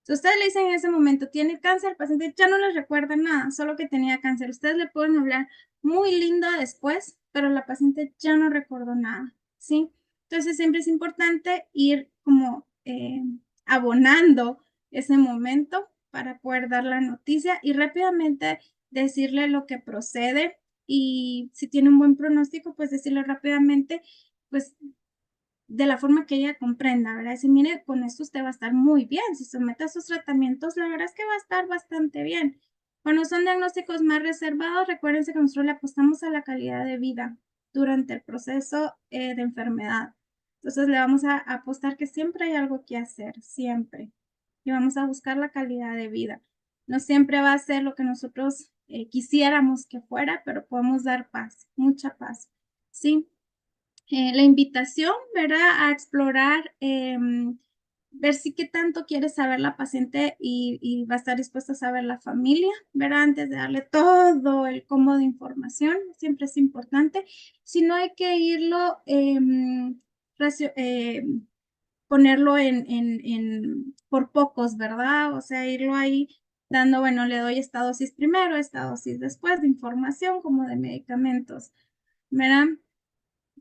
S1: Si ustedes le dicen en ese momento, tiene cáncer, el paciente ya no les recuerda nada, solo que tenía cáncer. Ustedes le pueden hablar muy lindo después, pero la paciente ya no recordó nada, ¿sí? Entonces siempre es importante ir como abonando ese momento para poder dar la noticia y rápidamente decirle lo que procede, y si tiene un buen pronóstico, pues decirle rápidamente, pues de la forma que ella comprenda, ¿verdad? Decir, mire, con esto usted va a estar muy bien, si somete a sus tratamientos, la verdad es que va a estar bastante bien. Cuando son diagnósticos más reservados, recuérdense que nosotros le apostamos a la calidad de vida durante el proceso de enfermedad. Entonces le vamos a apostar que siempre hay algo que hacer, siempre. Y vamos a buscar la calidad de vida. No siempre va a ser lo que nosotros quisiéramos que fuera, pero podemos dar paz, mucha paz. Sí. La invitación, ¿verdad? A explorar, ver si qué tanto quiere saber la paciente y va a estar dispuesta a saber la familia, ¿verdad? Antes de darle todo el combo de información, siempre es importante. Si no, hay que irlo, ponerlo por pocos, ¿verdad? O sea, irlo ahí dando, bueno, le doy esta dosis primero, esta dosis después de información como de medicamentos, ¿verdad?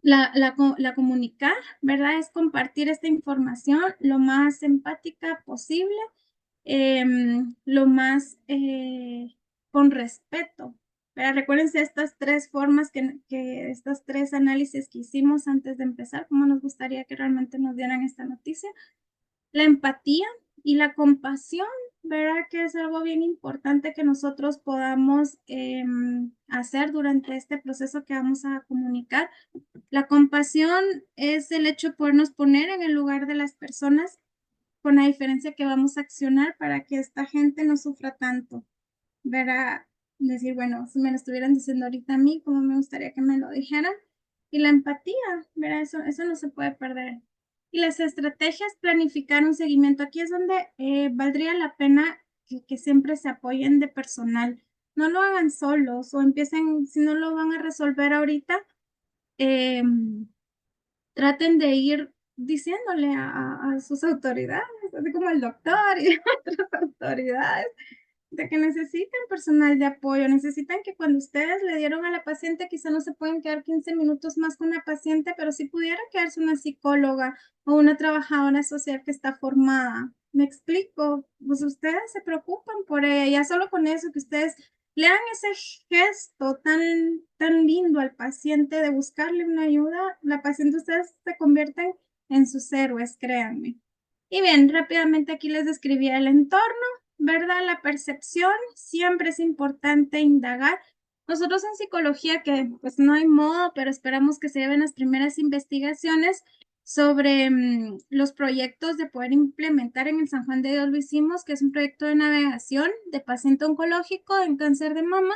S1: La comunicar, ¿verdad? Es compartir esta información lo más empática posible, lo más con respeto. Pero recuérdense estas tres formas estos tres análisis que hicimos antes de empezar, cómo nos gustaría que realmente nos dieran esta noticia. La empatía y la compasión, ¿verdad? Que es algo bien importante que nosotros podamos hacer durante este proceso que vamos a comunicar. La compasión es el hecho de podernos poner en el lugar de las personas, con la diferencia que vamos a accionar para que esta gente no sufra tanto. Verá, decir, bueno, si me lo estuvieran diciendo ahorita a mí, ¿cómo me gustaría que me lo dijeran? Y la empatía, verá, eso no se puede perder. Y las estrategias, planificar un seguimiento. Aquí es donde valdría la pena que siempre se apoyen de personal. No lo hagan solos o empiecen, si no lo van a resolver ahorita, eh, traten de ir diciéndole a sus autoridades, así como el doctor y otras autoridades, de que necesitan personal de apoyo, necesitan que cuando ustedes le dieron a la paciente, quizá no se pueden quedar 15 minutos más con la paciente, pero sí pudiera quedarse una psicóloga o una trabajadora social que está formada. ¿Me explico? Pues ustedes se preocupan por ella, ya solo con eso que ustedes le hagan ese gesto tan lindo al paciente de buscarle una ayuda, la paciente, ustedes se convierten en sus héroes, créanme. Y bien, rápidamente aquí les describí el entorno, ¿verdad? La percepción, siempre es importante indagar. Nosotros en psicología, que pues no hay modo, pero esperamos que se lleven las primeras investigaciones sobre los proyectos de poder implementar en el San Juan de Dios, lo hicimos, que es un proyecto de navegación de paciente oncológico en cáncer de mama.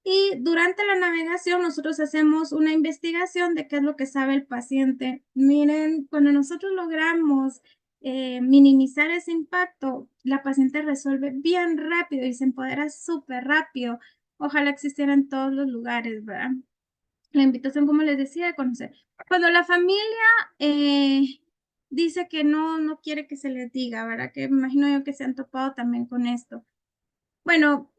S1: Y durante la navegación nosotros hacemos una investigación de qué es lo que sabe el paciente. Miren, cuando nosotros logramos minimizar ese impacto, la paciente resuelve bien rápido y se empodera súper rápido. Ojalá existiera en todos los lugares, ¿verdad? La invitación, como les decía, de conocer. Cuando la familia dice que no quiere que se les diga, ¿verdad? Que me imagino yo que se han topado también con esto. Bueno,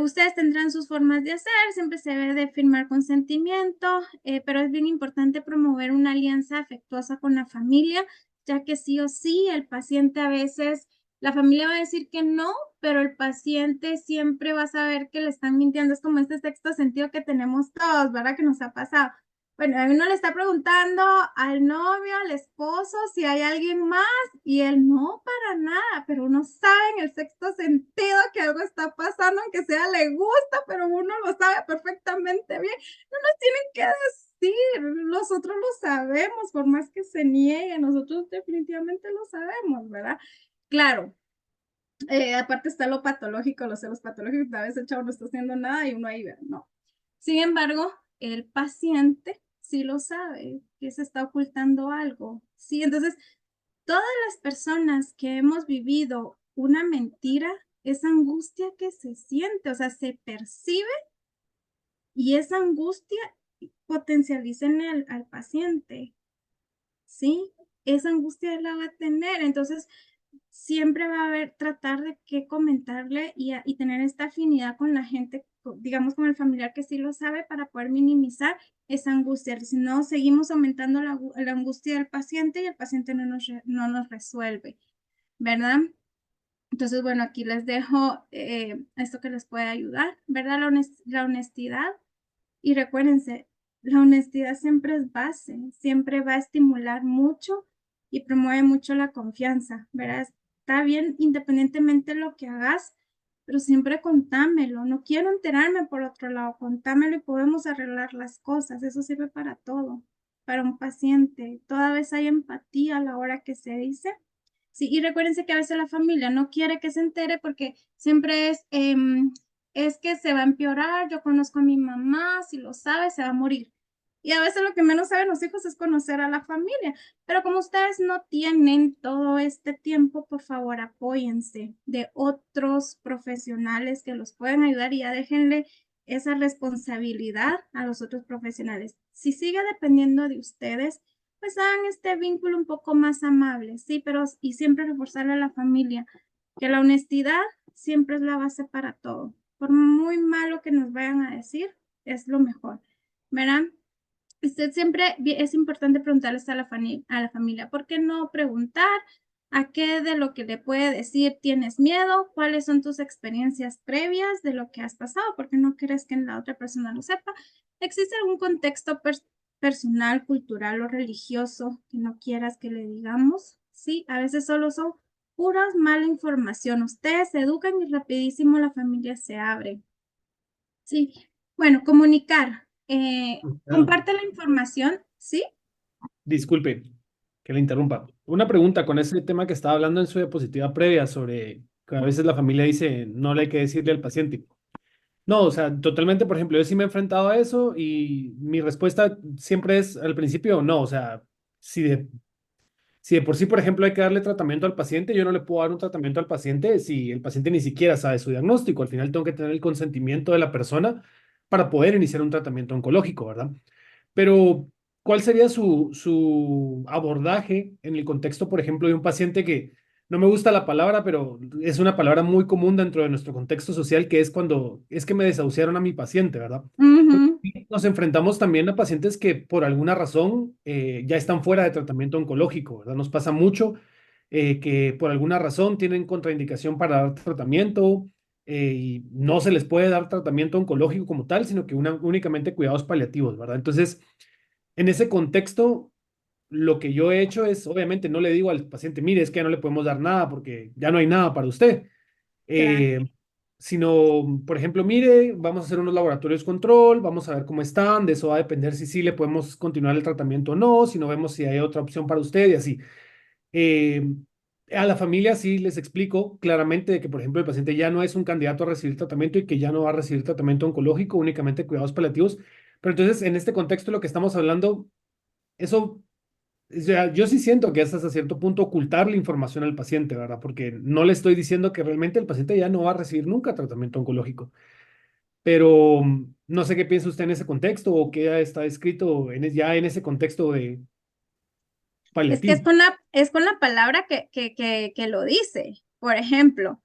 S1: ustedes tendrán sus formas de hacer, siempre se debe de firmar consentimiento, pero es bien importante promover una alianza afectuosa con la familia, ya que sí o sí el paciente a veces, la familia va a decir que no, pero el paciente siempre va a saber que le están mintiendo. Es como este sexto sentido que tenemos todos, ¿verdad? Que nos ha pasado. Bueno, uno le está preguntando al novio, al esposo, si hay alguien más, y él no, para nada, pero uno sabe en el sexto sentido que algo está pasando, aunque sea le gusta, pero uno lo sabe perfectamente bien. No nos tienen que decir, nosotros lo sabemos, por más que se niegue, nosotros definitivamente lo sabemos, ¿verdad? Claro, aparte está lo patológico, los celos patológicos, a veces el chavo no está haciendo nada y uno ahí ve, no. Sin embargo, el paciente sí lo sabe, que se está ocultando algo. Sí, entonces, todas las personas que hemos vivido una mentira, esa angustia que se siente, o sea, se percibe, y esa angustia potencializa en al paciente, ¿sí? Esa angustia él la va a tener. Entonces, siempre va a haber, tratar de qué comentarle y tener esta afinidad con la gente, digamos, con el familiar que sí lo sabe para poder minimizar esa angustia. Si no, seguimos aumentando la angustia del paciente y el paciente no nos resuelve, ¿verdad? Entonces, bueno, aquí les dejo esto que les puede ayudar, ¿verdad? La honestidad. Y recuérdense, la honestidad siempre es base, siempre va a estimular mucho y promueve mucho la confianza, ¿verdad? Está bien independientemente de lo que hagas, pero siempre contámelo. No quiero enterarme por otro lado, contámelo y podemos arreglar las cosas. Eso sirve para todo, para un paciente. Toda vez hay empatía a la hora que se dice. Sí, y recuérdense que a veces la familia no quiere que se entere porque siempre es que se va a empeorar, yo conozco a mi mamá, si lo sabe, se va a morir. Y a veces lo que menos saben los hijos es conocer a la familia. Pero como ustedes no tienen todo este tiempo, por favor, apóyense de otros profesionales que los pueden ayudar y ya déjenle esa responsabilidad a los otros profesionales. Si sigue dependiendo de ustedes, pues hagan este vínculo un poco más amable, sí, pero y siempre reforzarle a la familia que la honestidad siempre es la base para todo. Por muy malo que nos vayan a decir, es lo mejor, ¿verdad? Usted siempre es importante preguntarles a la familia, ¿por qué no preguntar a qué de lo que le puede decir tienes miedo? ¿Cuáles son tus experiencias previas de lo que has pasado? ¿Por qué no crees que la otra persona lo sepa? ¿Existe algún contexto personal, cultural o religioso que no quieras que le digamos? Sí, a veces solo son puras mala información. Ustedes se educan y rapidísimo la familia se abre. Sí, bueno, comunicar.
S3: Ah,
S1: Comparte la información, ¿sí?
S3: disculpe que le interrumpa. Una pregunta con ese tema que estaba hablando en su diapositiva previa sobre que a veces la familia dice no le hay que decirle al paciente. No, o sea, totalmente, por ejemplo, yo sí me he enfrentado a eso y mi respuesta siempre es al principio no, o sea, si de por sí, por ejemplo, hay que darle tratamiento al paciente, yo no le puedo dar un tratamiento al paciente si el paciente ni siquiera sabe su diagnóstico. Al final tengo que tener el consentimiento de la persona para poder iniciar un tratamiento oncológico, ¿verdad? Pero, ¿cuál sería su abordaje en el contexto, por ejemplo, de un paciente que no me gusta la palabra, pero es una palabra muy común dentro de nuestro contexto social, que es cuando es que me desahuciaron a mi paciente, ¿verdad?
S1: Ujú,
S3: Nos enfrentamos también a pacientes que por alguna razón ya están fuera de tratamiento oncológico, ¿verdad? Nos pasa mucho que por alguna razón tienen contraindicación para dar tratamiento y no se les puede dar tratamiento oncológico como tal, sino que únicamente cuidados paliativos, ¿verdad? Entonces, en ese contexto, lo que yo he hecho es, obviamente, no le digo al paciente, mire, es que ya no le podemos dar nada porque ya no hay nada para usted,
S1: claro.
S3: eh, sino, por ejemplo, mire, vamos a hacer unos laboratorios control, vamos a ver cómo están, de eso va a depender si sí le podemos continuar el tratamiento o no, si no vemos si hay otra opción para usted y así. Eh, a la familia sí les explico claramente de que, por ejemplo, el paciente ya no es un candidato a recibir tratamiento y que ya no va a recibir tratamiento oncológico, únicamente cuidados paliativos. Pero entonces, en este contexto, lo que estamos hablando, eso, o sea, yo sí siento que es hasta cierto punto ocultar la información al paciente, ¿verdad? Porque no le estoy diciendo que realmente el paciente ya no va a recibir nunca tratamiento oncológico. Pero no sé qué piensa usted en ese contexto o qué está escrito ya en ese contexto de
S1: Es que
S3: paliativo.
S1: es con la palabra que lo dice. Por ejemplo,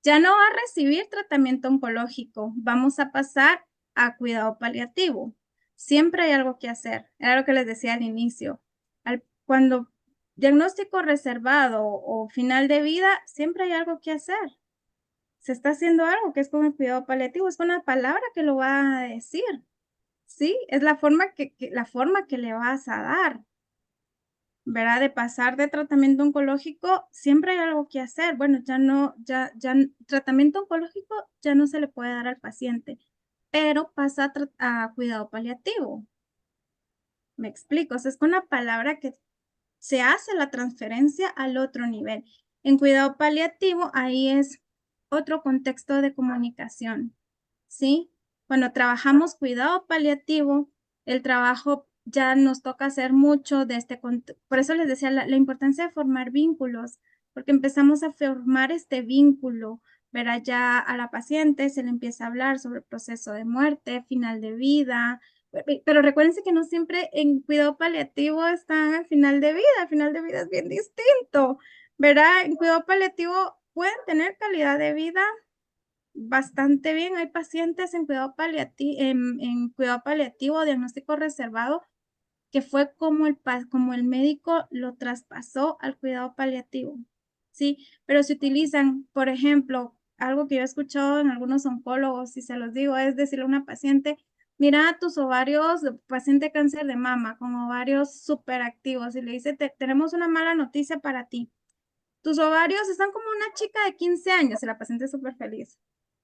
S1: ya no va a recibir tratamiento oncológico, vamos a pasar a cuidado paliativo. Siempre hay algo que hacer. Era lo que les decía al inicio. Cuando diagnóstico reservado o final de vida, siempre hay algo que hacer. Se está haciendo algo que es con el cuidado paliativo, es con la palabra que lo va a decir. Sí, es la forma que le vas a dar, ¿verdad? De pasar de tratamiento oncológico, siempre hay algo que hacer. Bueno, tratamiento oncológico ya no se le puede dar al paciente, pero pasa a cuidado paliativo. Me explico, o sea, es con la palabra que se hace la transferencia al otro nivel. En cuidado paliativo, ahí es otro contexto de comunicación, ¿sí? Cuando trabajamos cuidado paliativo, el trabajo ya nos toca hacer mucho de por eso les decía la importancia de formar vínculos, porque empezamos a formar este vínculo, verá ya a la paciente, se le empieza a hablar sobre el proceso de muerte, final de vida, pero recuérdense que no siempre en cuidado paliativo están al final de vida es bien distinto, ¿verdad? En cuidado paliativo pueden tener calidad de vida bastante bien. Hay pacientes en cuidado paliativo, diagnóstico reservado, que fue como como el médico lo traspasó al cuidado paliativo, ¿sí? Pero se utilizan, por ejemplo, algo que yo he escuchado en algunos oncólogos, y se los digo, es decirle a una paciente, mira tus ovarios, paciente cáncer de mama, con ovarios súper activos, y le dice, tenemos una mala noticia para ti. Tus ovarios están como una chica de 15 años, y la paciente es súper feliz.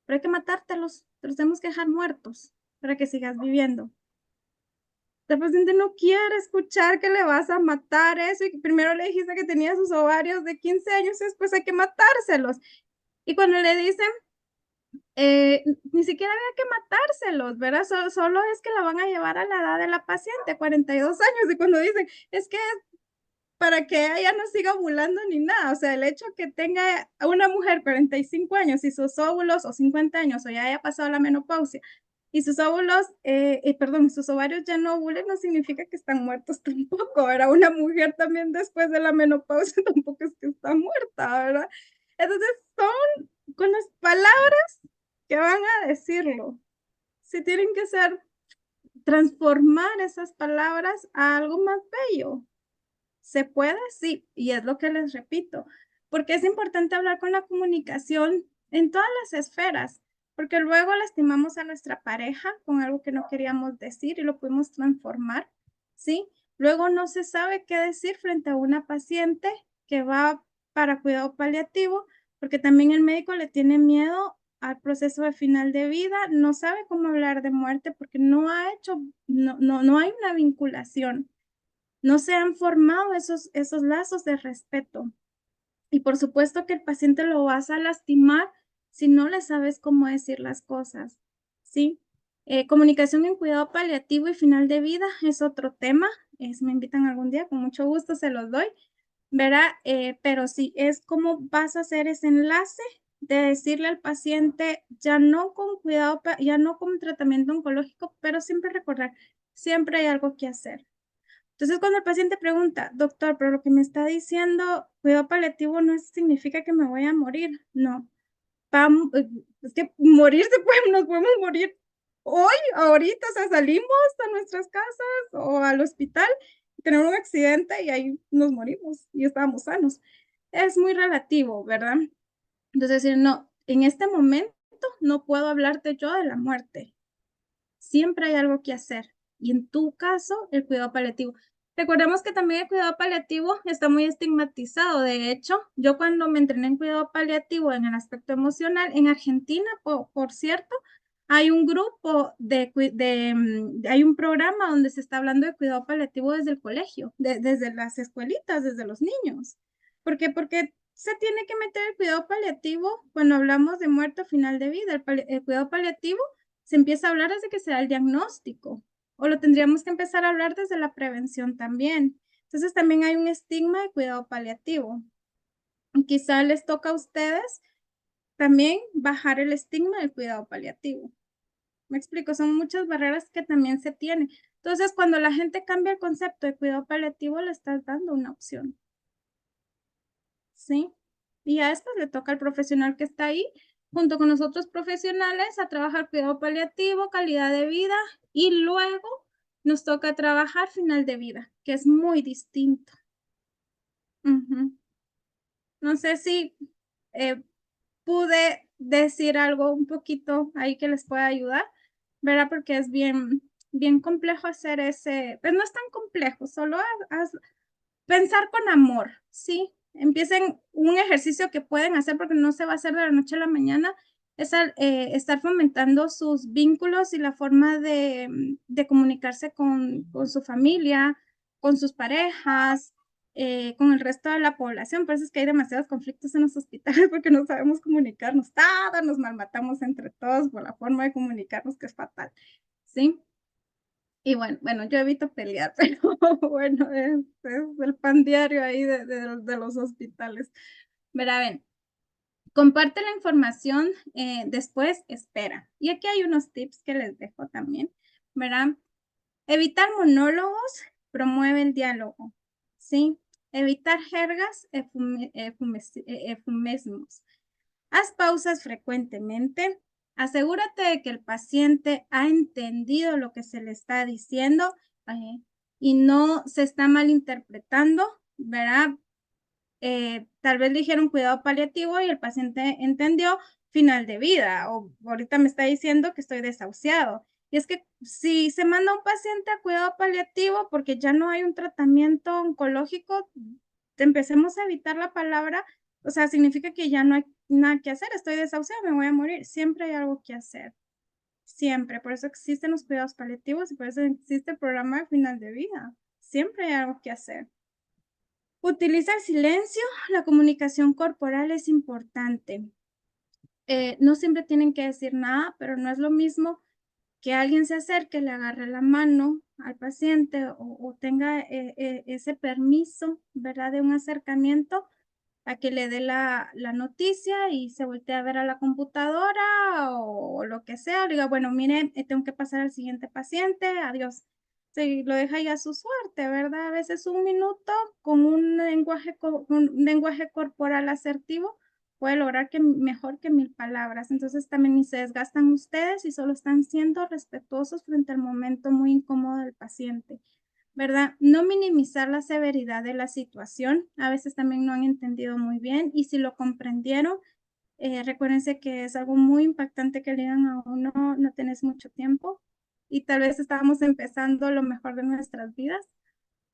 S1: Pero hay que matártelos, te los tenemos que dejar muertos para que sigas viviendo. La paciente no quiere escuchar que le vas a matar eso y que primero le dijiste que tenía sus ovarios de 15 años y después hay que matárselos. Y cuando le dicen, ni siquiera había que matárselos, ¿verdad? Solo es que la van a llevar a la edad de la paciente, 42 años, y cuando dicen, es que para que ella no siga ovulando ni nada, o sea, el hecho que tenga una mujer 45 años y sus óvulos, o 50 años, o ya haya pasado la menopausia, y sus óvulos, perdón, sus ovarios ya no ovulen, no significa que están muertos tampoco, ¿verdad? Una mujer también después de la menopausia tampoco es que está muerta, ¿verdad? Entonces son con las palabras que van a decirlo. Si tienen que transformar esas palabras a algo más bello. ¿Se puede? Sí, y es lo que les repito, porque es importante hablar con la comunicación en todas las esferas, porque luego lastimamos a nuestra pareja con algo que no queríamos decir y lo pudimos transformar, ¿sí? Luego no se sabe qué decir frente a una paciente que va para cuidado paliativo, porque también el médico le tiene miedo al proceso de final de vida, no sabe cómo hablar de muerte porque no hay una vinculación. No se han formado esos lazos de respeto. Y por supuesto que el paciente lo vas a lastimar si no le sabes cómo decir las cosas, ¿sí? Comunicación en cuidado paliativo y final de vida es otro tema. Si me invitan algún día, con mucho gusto se los doy, ¿verdad? Pero sí, es cómo vas a hacer ese enlace de decirle al paciente, ya no con cuidado, ya no con tratamiento oncológico, pero siempre recordar, siempre hay algo que hacer. Entonces, cuando el paciente pregunta, doctor, pero lo que me está diciendo, cuidado paliativo no significa que me voy a morir. No, es que nos podemos morir hoy, ahorita, o sea, salimos a nuestras casas o al hospital, tenemos un accidente y ahí nos morimos y estábamos sanos. Es muy relativo, ¿verdad? Entonces, decir, no, en este momento no puedo hablarte yo de la muerte. Siempre hay algo que hacer. Y en tu caso, el cuidado paliativo. Recordemos que también el cuidado paliativo está muy estigmatizado. De hecho, yo cuando me entrené en cuidado paliativo en el aspecto emocional, en Argentina, por cierto, hay un grupo hay un programa donde se está hablando de cuidado paliativo desde el colegio, desde las escuelitas, desde los niños. ¿Por qué? Porque se tiene que meter el cuidado paliativo cuando hablamos de muerte o final de vida. El cuidado paliativo se empieza a hablar desde que se da el diagnóstico, o lo tendríamos que empezar a hablar desde la prevención también. Entonces también hay un estigma de cuidado paliativo. Y quizá les toca a ustedes también bajar el estigma del cuidado paliativo. Me explico, son muchas barreras que también se tienen. Entonces, cuando la gente cambia el concepto de cuidado paliativo, le estás dando una opción. ¿Sí? Y a esto le toca al profesional que está ahí, junto con los otros profesionales, a trabajar cuidado paliativo, calidad de vida, y luego nos toca trabajar final de vida, que es muy distinto. No sé si pude decir algo un poquito ahí que les pueda ayudar, ¿verdad? Porque es bien complejo hacer pues no es tan complejo, solo pensar con amor, ¿sí? Empiecen un ejercicio que pueden hacer porque no se va a hacer de la noche a la mañana, es estar fomentando sus vínculos y la forma de comunicarse con su familia, con sus parejas, con el resto de la población. Por eso es que hay demasiados conflictos en los hospitales porque no sabemos comunicarnos. Todos nos malmatamos entre todos por la forma de comunicarnos que es fatal, ¿sí? Y bueno, yo evito pelear, pero bueno, es el pan diario ahí de los hospitales. Verá, ven, comparte la información, después espera. Y aquí hay unos tips que les dejo también, ¿verdad? Evitar monólogos promueve el diálogo, ¿sí? evitar jergas, eufemismos. Haz pausas frecuentemente. Asegúrate de que el paciente ha entendido lo que se le está diciendo y no se está malinterpretando, ¿verdad? Tal vez le dijeron cuidado paliativo y el paciente entendió final de vida, o ahorita me está diciendo que estoy desahuciado. Y es que si se manda a un paciente a cuidado paliativo porque ya no hay un tratamiento oncológico, empecemos a evitar la palabra, o sea, significa que ya no hay nada que hacer, estoy desahuciado, me voy a morir. Siempre hay algo que hacer, siempre. Por eso existen los cuidados paliativos y por eso existe el programa de final de vida. Siempre hay algo que hacer. Utiliza el silencio, la comunicación corporal es importante. No siempre tienen que decir nada, pero no es lo mismo que alguien se acerque, le agarre la mano al paciente o tenga ese permiso, ¿verdad? De un acercamiento a que le dé la noticia y se voltee a ver a la computadora o lo que sea, le diga, bueno, mire, tengo que pasar al siguiente paciente, adiós. Sí, lo deja ya a su suerte, ¿verdad? A veces un minuto con un lenguaje corporal asertivo puede lograr que mejor que 1000 palabras. Entonces también ni se desgastan ustedes y solo están siendo respetuosos frente al momento muy incómodo del paciente, ¿verdad? No minimizar la severidad de la situación. A veces también no han entendido muy bien y si lo comprendieron, recuérdense que es algo muy impactante que le digan a uno, no tenés mucho tiempo y tal vez estábamos empezando lo mejor de nuestras vidas,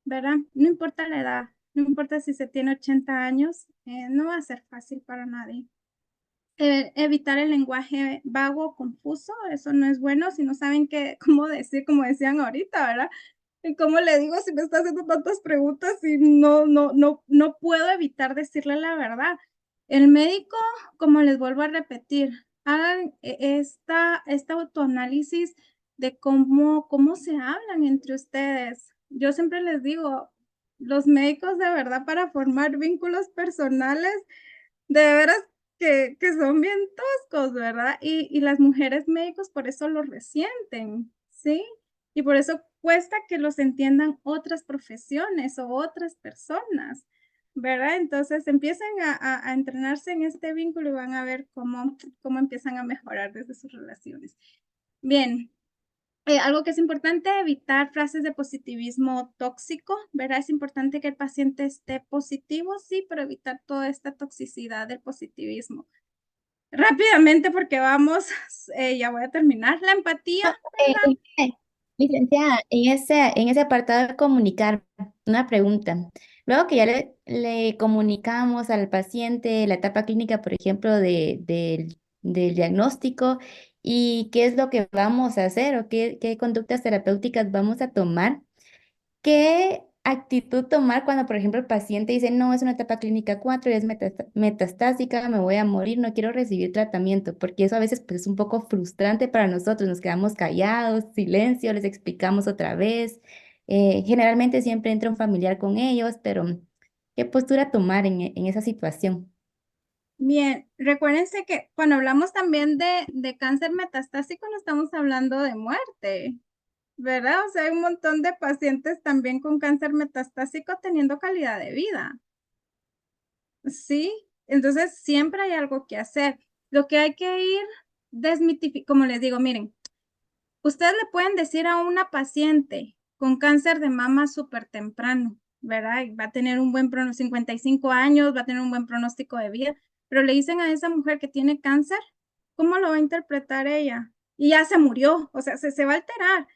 S1: ¿verdad? No importa la edad, no importa si se tiene 80 años, no va a ser fácil para nadie. Evitar el lenguaje vago, confuso, eso no es bueno si no saben cómo decir, como decían ahorita, ¿verdad? ¿Y cómo le digo si me está haciendo tantas preguntas y no puedo evitar decirle la verdad? El médico, como les vuelvo a repetir, hagan este autoanálisis de cómo se hablan entre ustedes. Yo siempre les digo, los médicos de verdad para formar vínculos personales, de veras que son bien toscos, ¿verdad? Y las mujeres médicos por eso lo resienten, ¿sí? Y por eso cuesta que los entiendan otras profesiones o otras personas, ¿verdad? Entonces empiecen a entrenarse en este vínculo y van a ver cómo empiezan a mejorar desde sus relaciones. Bien, algo que es importante, evitar frases de positivismo tóxico, ¿verdad? Es importante que el paciente esté positivo, sí, pero evitar toda esta toxicidad del positivismo. Rápidamente, porque vamos, ya voy a terminar. La empatía,
S2: Licenciada, en ese apartado de comunicar, una pregunta. Luego que ya le comunicamos al paciente la etapa clínica, por ejemplo, del diagnóstico y qué es lo que vamos a hacer o qué conductas terapéuticas vamos a tomar, ¿qué actitud tomar cuando, por ejemplo, el paciente dice, no, es una etapa clínica 4 y es metastásica, me voy a morir, no quiero recibir tratamiento? Porque eso a veces pues, es un poco frustrante para nosotros, nos quedamos callados, silencio, les explicamos otra vez. Generalmente siempre entra un familiar con ellos, pero ¿qué postura tomar en esa situación?
S1: bien, recuérdense que cuando hablamos también de cáncer metastásico, no estamos hablando de muerte, ¿verdad? O sea, hay un montón de pacientes también con cáncer metastásico teniendo calidad de vida, ¿sí? Entonces, siempre hay algo que hacer. Lo que hay que ir desmitificando, como les digo, miren, ustedes le pueden decir a una paciente con cáncer de mama súper temprano, ¿verdad? Y va a tener un buen pronóstico, 55 años, va a tener un buen pronóstico de vida, pero le dicen a esa mujer que tiene cáncer, ¿cómo lo va a interpretar ella? Y ya se murió, o sea, se va a alterar.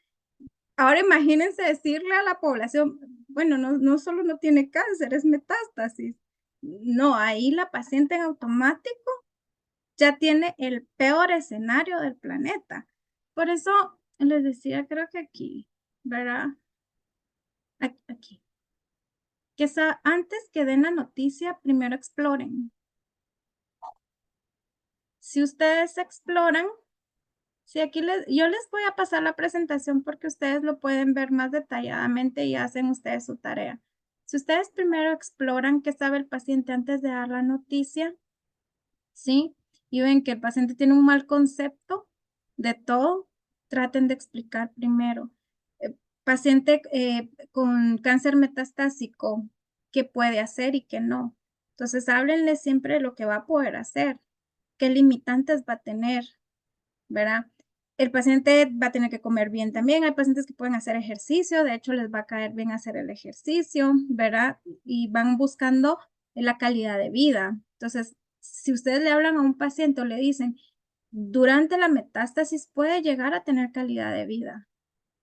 S1: Ahora imagínense decirle a la población, bueno, no solo no tiene cáncer, es metástasis. No, ahí la paciente en automático ya tiene el peor escenario del planeta. Por eso les decía, creo que aquí, ¿verdad? Aquí. Que antes que den la noticia, primero exploren. Si ustedes exploran, si aquí yo les voy a pasar la presentación porque ustedes lo pueden ver más detalladamente y hacen ustedes su tarea. Si ustedes primero exploran qué sabe el paciente antes de dar la noticia, ¿sí? Y ven que el paciente tiene un mal concepto de todo, traten de explicar primero. Paciente con cáncer metastásico, qué puede hacer y qué no. Entonces, háblenle siempre de lo que va a poder hacer, qué limitantes va a tener, ¿verdad? El paciente va a tener que comer bien también. Hay pacientes que pueden hacer ejercicio, de hecho les va a caer bien hacer el ejercicio, ¿verdad? Y van buscando la calidad de vida. Entonces, si ustedes le hablan a un paciente o le dicen, durante la metástasis puede llegar a tener calidad de vida,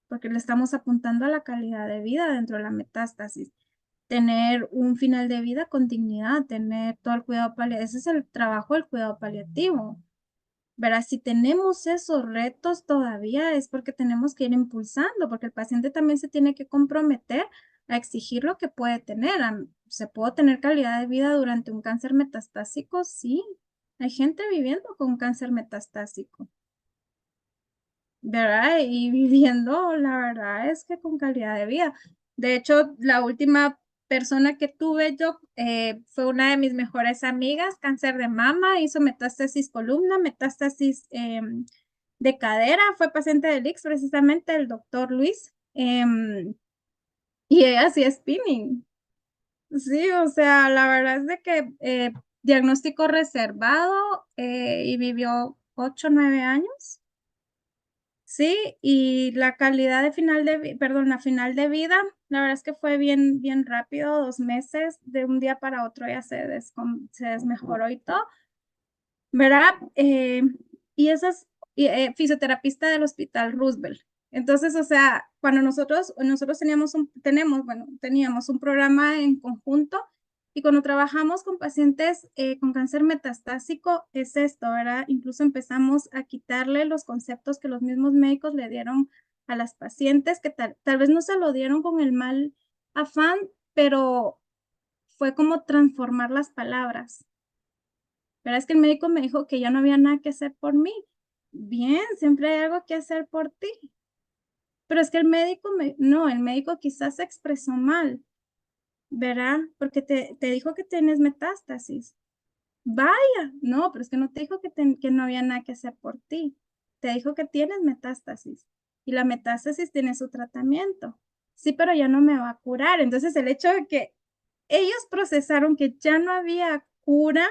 S1: porque le estamos apuntando a la calidad de vida dentro de la metástasis. Tener un final de vida con dignidad, tener todo el cuidado paliativo. Ese es el trabajo del cuidado paliativo. ¿Verdad? Si tenemos esos retos todavía es porque tenemos que ir impulsando, porque el paciente también se tiene que comprometer a exigir lo que puede tener. ¿Se puede tener calidad de vida durante un cáncer metastásico? Sí. Hay gente viviendo con cáncer metastásico, ¿verdad? Y viviendo, la verdad es que con calidad de vida. De hecho, la última persona que tuve yo fue una de mis mejores amigas, cáncer de mama, hizo metástasis columna, metástasis de cadera, fue paciente del IX, precisamente el doctor Luis, y ella hacía spinning. Sí, o sea, la verdad es de que diagnóstico reservado y vivió 8 o 9 años. Sí, y la calidad de la final de vida, la verdad es que fue bien, bien rápido, 2 meses, de un día para otro ya se desmejoró y todo, ¿verdad? Y esa es fisioterapista del Hospital Roosevelt. Entonces, o sea, cuando nosotros teníamos un programa en conjunto y cuando trabajamos con pacientes con cáncer metastásico, es esto, ¿verdad? Incluso empezamos a quitarle los conceptos que los mismos médicos le dieron a las pacientes, que tal vez no se lo dieron con el mal afán, pero fue como transformar las palabras. ¿Verdad? Es que el médico me dijo que ya no había nada que hacer por mí. Bien, siempre hay algo que hacer por ti. Pero es que el médico quizás se expresó mal, ¿verdad? Porque te dijo que tienes metástasis. Vaya, no, pero es que no te dijo que no había nada que hacer por ti. Te dijo que tienes metástasis y la metástasis tiene su tratamiento. Sí, pero ya no me va a curar. Entonces, el hecho de que ellos procesaron que ya no había cura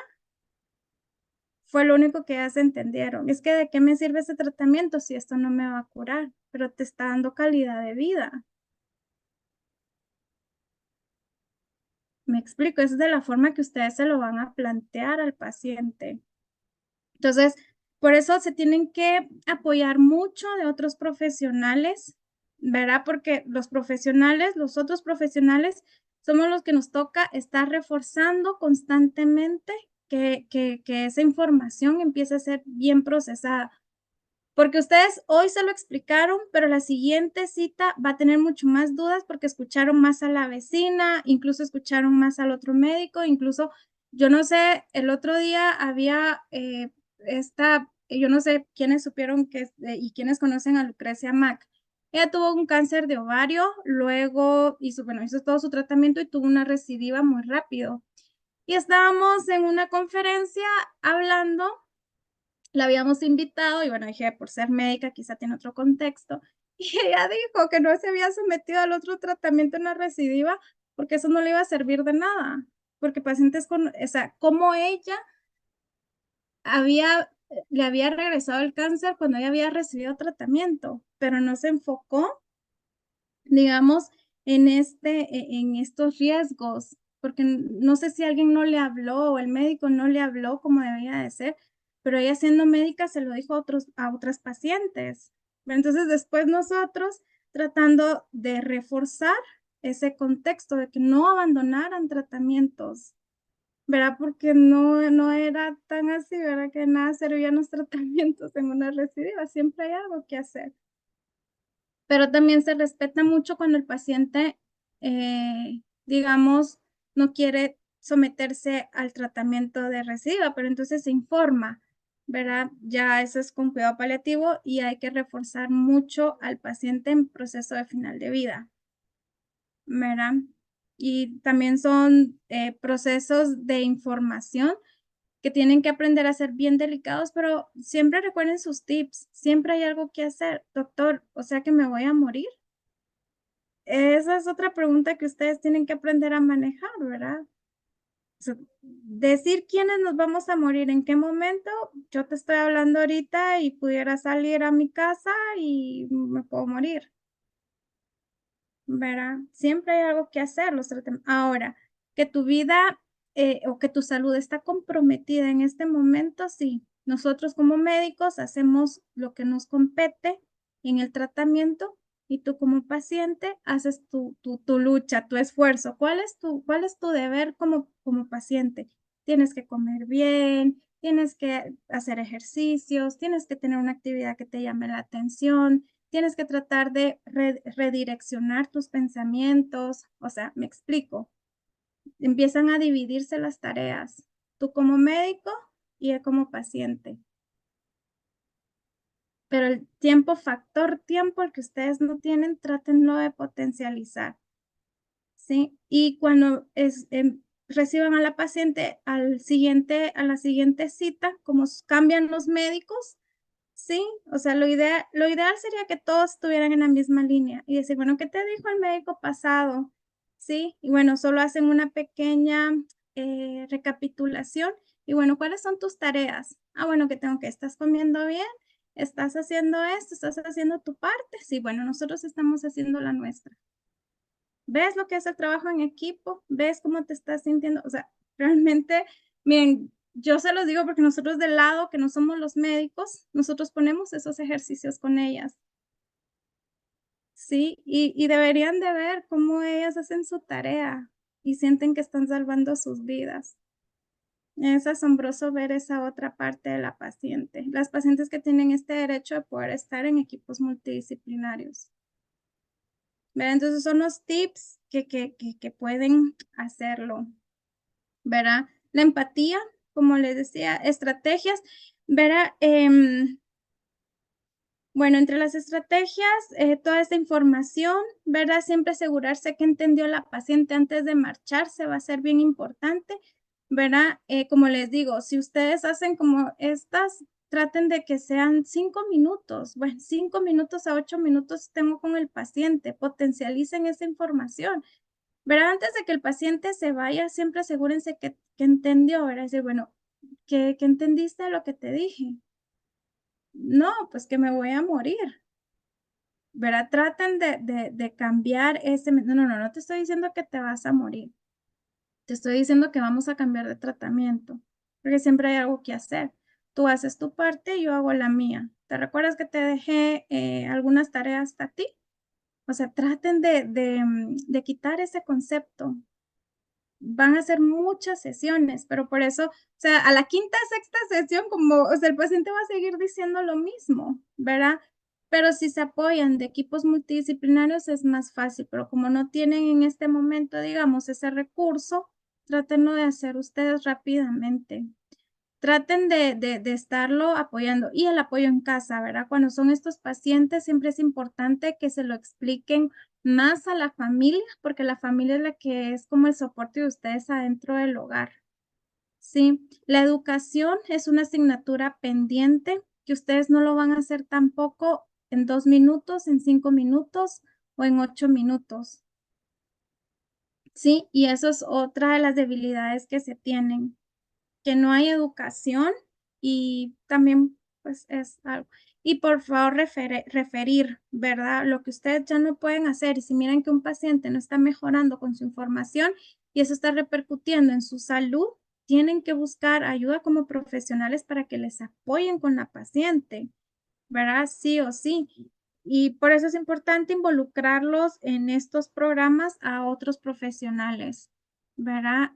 S1: fue lo único que ellas entendieron. Es que de qué me sirve ese tratamiento si esto no me va a curar, pero te está dando calidad de vida. Me explico, es de la forma que ustedes se lo van a plantear al paciente. Entonces, por eso se tienen que apoyar mucho de otros profesionales, ¿verdad? Porque los otros profesionales, somos los que nos toca estar reforzando constantemente que esa información empiece a ser bien procesada. Porque ustedes hoy se lo explicaron, pero la siguiente cita va a tener mucho más dudas porque escucharon más a la vecina, incluso escucharon más al otro médico, incluso, yo no sé, el otro día había yo no sé quiénes supieron y quiénes conocen a Lucrecia Mack. Ella tuvo un cáncer de ovario, luego hizo todo su tratamiento y tuvo una recidiva muy rápido. Y estábamos en una conferencia hablando, la habíamos invitado y bueno, dije, por ser médica quizá tiene otro contexto. Y ella dijo que no se había sometido al otro tratamiento en la recidiva porque eso no le iba a servir de nada. Porque pacientes o sea, como ella le había regresado el cáncer cuando ella había recibido tratamiento, pero no se enfocó, digamos, en estos riesgos, porque no sé si alguien no le habló o el médico no le habló como debía de ser, pero ella siendo médica se lo dijo a otras pacientes. Entonces después nosotros tratando de reforzar ese contexto de que no abandonaran tratamientos, ¿verdad? Porque no era tan así, ¿verdad? Que nada servían los tratamientos en una recidiva, siempre hay algo que hacer. Pero también se respeta mucho cuando el paciente, digamos, no quiere someterse al tratamiento de recidiva, pero entonces se informa, ¿verdad? Ya eso es con cuidado paliativo y hay que reforzar mucho al paciente en proceso de final de vida, ¿verdad? Y también son procesos de información que tienen que aprender a ser bien delicados, pero siempre recuerden sus tips, siempre hay algo que hacer. Doctor, o sea que me voy a morir. esa es otra pregunta que ustedes tienen que aprender a manejar, ¿verdad? O sea, decir quiénes nos vamos a morir, en qué momento, yo te estoy hablando ahorita y pudiera salir a mi casa y me puedo morir, ¿verdad? Siempre hay algo que hacer, ahora, que tu vida o que tu salud está comprometida en este momento, sí. Nosotros como médicos hacemos lo que nos compete en el tratamiento y tú como paciente haces tu lucha, tu esfuerzo. Cuál es tu deber como paciente? Tienes que comer bien, tienes que hacer ejercicios, tienes que tener una actividad que te llame la atención, tienes que tratar de redireccionar tus pensamientos. O sea, me explico. Empiezan a dividirse las tareas, tú como médico y él como paciente. Pero el factor tiempo, el que ustedes no tienen, trátenlo de potencializar, ¿sí? Y cuando reciban a la paciente a la siguiente cita, como cambian los médicos, sí, o sea, lo ideal sería que todos estuvieran en la misma línea y decir, bueno, ¿qué te dijo el médico pasado? Sí, y bueno, solo hacen una pequeña recapitulación y bueno, ¿cuáles son tus tareas? Ah, bueno, estás comiendo bien, estás haciendo esto, estás haciendo tu parte. Sí, bueno, nosotros estamos haciendo la nuestra. ¿Ves lo que es el trabajo en equipo? ¿Ves cómo te estás sintiendo? O sea, realmente, miren, yo se los digo porque nosotros del lado que no somos los médicos, nosotros ponemos esos ejercicios con ellas. Sí, y deberían de ver cómo ellas hacen su tarea y sienten que están salvando sus vidas. Es asombroso ver esa otra parte de la paciente, las pacientes que tienen este derecho de poder estar en equipos multidisciplinarios. ¿Verdad? Entonces son los tips que pueden hacerlo, ¿verdad? La empatía, como les decía, estrategias, ¿verdad? Bueno, entre las estrategias, toda esta información, ¿verdad? Siempre asegurarse que entendió la paciente antes de marcharse va a ser bien importante, ¿verdad? Como les digo, si ustedes hacen como estas, traten de que sean 5 minutos, bueno, 5 minutos a 8 minutos tengo con el paciente, potencialicen esa información, ¿verdad? Antes de que el paciente se vaya, siempre asegúrense que entendió, ¿verdad? Decir, bueno, ¿qué entendiste de lo que te dije? No, pues que me voy a morir, ¿verdad? Traten de cambiar no te estoy diciendo que te vas a morir, te estoy diciendo que vamos a cambiar de tratamiento, porque siempre hay algo que hacer. Tú haces tu parte y yo hago la mía. ¿Te recuerdas que te dejé algunas tareas a ti? O sea, traten de quitar ese concepto. Van a ser muchas sesiones, pero por eso, o sea, a la quinta, sexta sesión, como, o sea, el paciente va a seguir diciendo lo mismo, ¿verdad? Pero si se apoyan de equipos multidisciplinarios es más fácil, pero como no tienen en este momento, digamos, ese recurso, trátenlo de hacer ustedes rápidamente. Traten de estarlo apoyando y el apoyo en casa, ¿verdad? Cuando son estos pacientes, siempre es importante que se lo expliquen más a la familia, porque la familia es la que es como el soporte de ustedes adentro del hogar. Sí, la educación es una asignatura pendiente que ustedes no lo van a hacer tampoco en 2 minutos, en 5 minutos o en 8 minutos. Sí, y eso es otra de las debilidades que se tienen, que no hay educación y también pues es algo. Y por favor referir, ¿verdad? Lo que ustedes ya no pueden hacer y si miran que un paciente no está mejorando con su información y eso está repercutiendo en su salud, tienen que buscar ayuda como profesionales para que les apoyen con la paciente, ¿verdad? Sí o sí. Y por eso es importante involucrarlos en estos programas a otros profesionales, ¿verdad?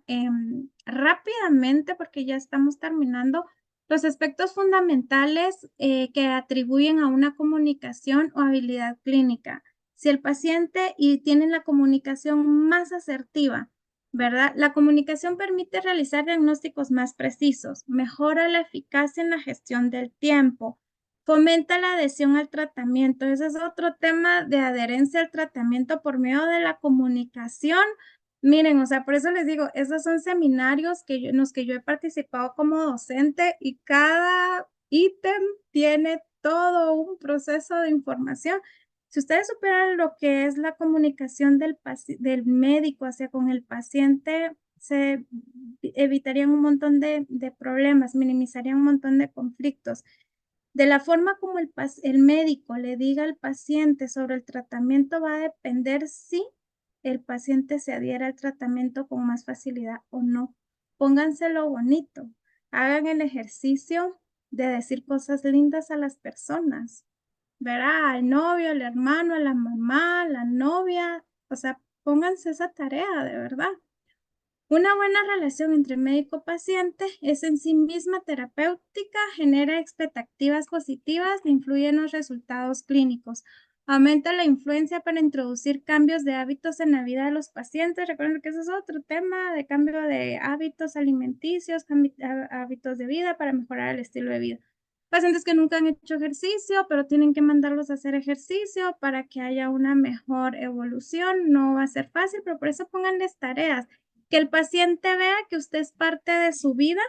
S1: Rápidamente, porque ya estamos terminando, los aspectos fundamentales que atribuyen a una comunicación o habilidad clínica. Si el paciente y tiene la comunicación más asertiva, ¿verdad? La comunicación permite realizar diagnósticos más precisos, mejora la eficacia en la gestión del tiempo, fomenta la adhesión al tratamiento. Ese es otro tema de adherencia al tratamiento por medio de la comunicación. Miren, o sea, por eso les digo, esos son seminarios en los que yo he participado como docente y cada ítem tiene todo un proceso de información Si ustedes supieran lo que es la comunicación del médico hacia con el paciente, se evitarían un montón de problemas, minimizarían un montón de conflictos. De la forma como el médico le diga al paciente sobre el tratamiento va a depender si el paciente se adhiere al tratamiento con más facilidad o no. Pónganselo bonito. Hagan el ejercicio de decir cosas lindas a las personas. ¿Verdad? Al novio, al hermano, a la mamá, a la novia. O sea, pónganse esa tarea, de verdad. Una buena relación entre médico-paciente es en sí misma terapéutica, genera expectativas positivas e influye en los resultados clínicos. Aumenta la influencia para introducir cambios de hábitos en la vida de los pacientes. Recuerden que ese es otro tema de cambio de hábitos alimenticios, hábitos de vida para mejorar el estilo de vida. Pacientes que nunca han hecho ejercicio, pero tienen que mandarlos a hacer ejercicio para que haya una mejor evolución. No va a ser fácil, pero por eso pónganles tareas. Que el paciente vea que usted es parte de su vida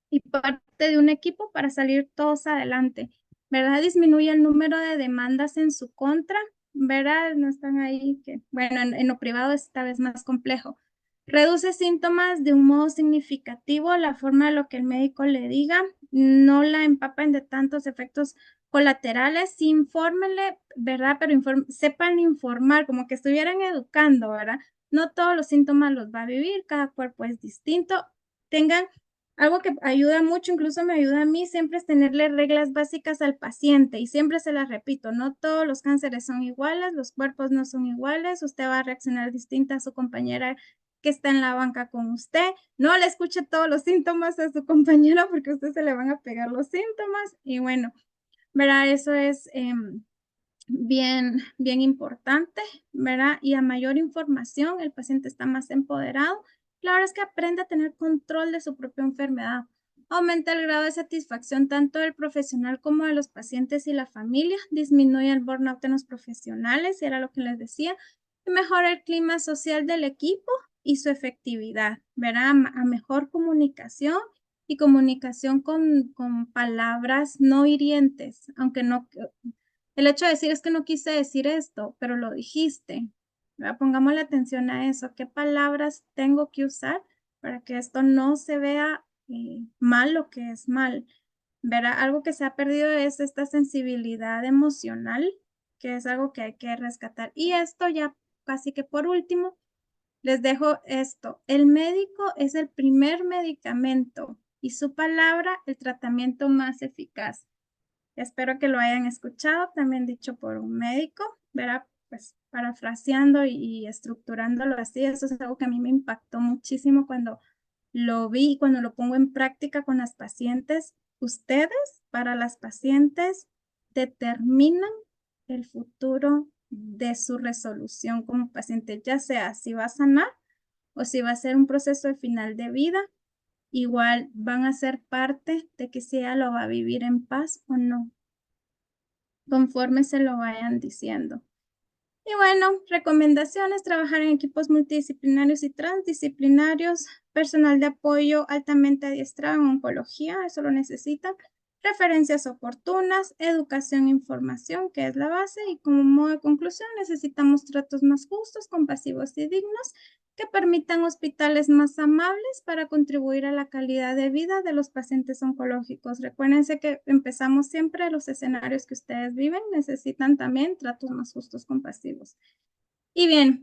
S1: y parte de un equipo para salir todos adelante, ¿verdad? Disminuye el número de demandas en su contra, ¿verdad? No están ahí, que bueno, en lo privado es esta vez más complejo. Reduce síntomas de un modo significativo, la forma de lo que el médico le diga, no la empapen de tantos efectos colaterales, sí infórmenle, ¿verdad? Pero sepan informar, como que estuvieran educando, ¿verdad? No todos los síntomas los va a vivir, cada cuerpo es distinto. Tengan algo que ayuda mucho, incluso me ayuda a mí, siempre es tenerle reglas básicas al paciente y siempre se las repito, no todos los cánceres son iguales, los cuerpos no son iguales, usted va a reaccionar distinta a su compañera que está en la banca con usted, no le escuche todos los síntomas a su compañera porque a usted se le van a pegar los síntomas y bueno, verá, eso es bien importante, ¿verdad? Y a mayor información, el paciente está más empoderado. La verdad es que aprende a tener control de su propia enfermedad. Aumenta el grado de satisfacción tanto del profesional como de los pacientes y la familia. Disminuye el burnout en los profesionales, y era lo que les decía. Y mejora el clima social del equipo y su efectividad, ¿verdad? A mejor comunicación y comunicación con palabras no hirientes, aunque no, el hecho de decir es que no quise decir esto, pero lo dijiste. Pongámosle atención a eso. ¿Qué palabras tengo que usar para que esto no se vea mal lo que es mal? ¿Verdad? Algo que se ha perdido es esta sensibilidad emocional, que es algo que hay que rescatar. Y esto ya casi que por último, les dejo esto. El médico es el primer medicamento y su palabra el tratamiento más eficaz. Espero que lo hayan escuchado, también dicho por un médico, ¿verdad? Pues parafraseando y estructurándolo así, eso es algo que a mí me impactó muchísimo cuando lo vi y cuando lo pongo en práctica con las pacientes. Ustedes, para las pacientes, determinan el futuro de su resolución como paciente, ya sea si va a sanar o si va a ser un proceso de final de vida. Igual van a ser parte de que si ella lo va a vivir en paz o no, conforme se lo vayan diciendo. Y bueno, recomendaciones: trabajar en equipos multidisciplinarios y transdisciplinarios, personal de apoyo altamente adiestrado en oncología, eso lo necesitan, referencias oportunas, educación e información, que es la base, y como modo de conclusión, necesitamos tratos más justos, compasivos y dignos, que permitan hospitales más amables para contribuir a la calidad de vida de los pacientes oncológicos. Recuérdense que empezamos siempre los escenarios que ustedes viven, necesitan también tratos más justos, compasivos. Y bien,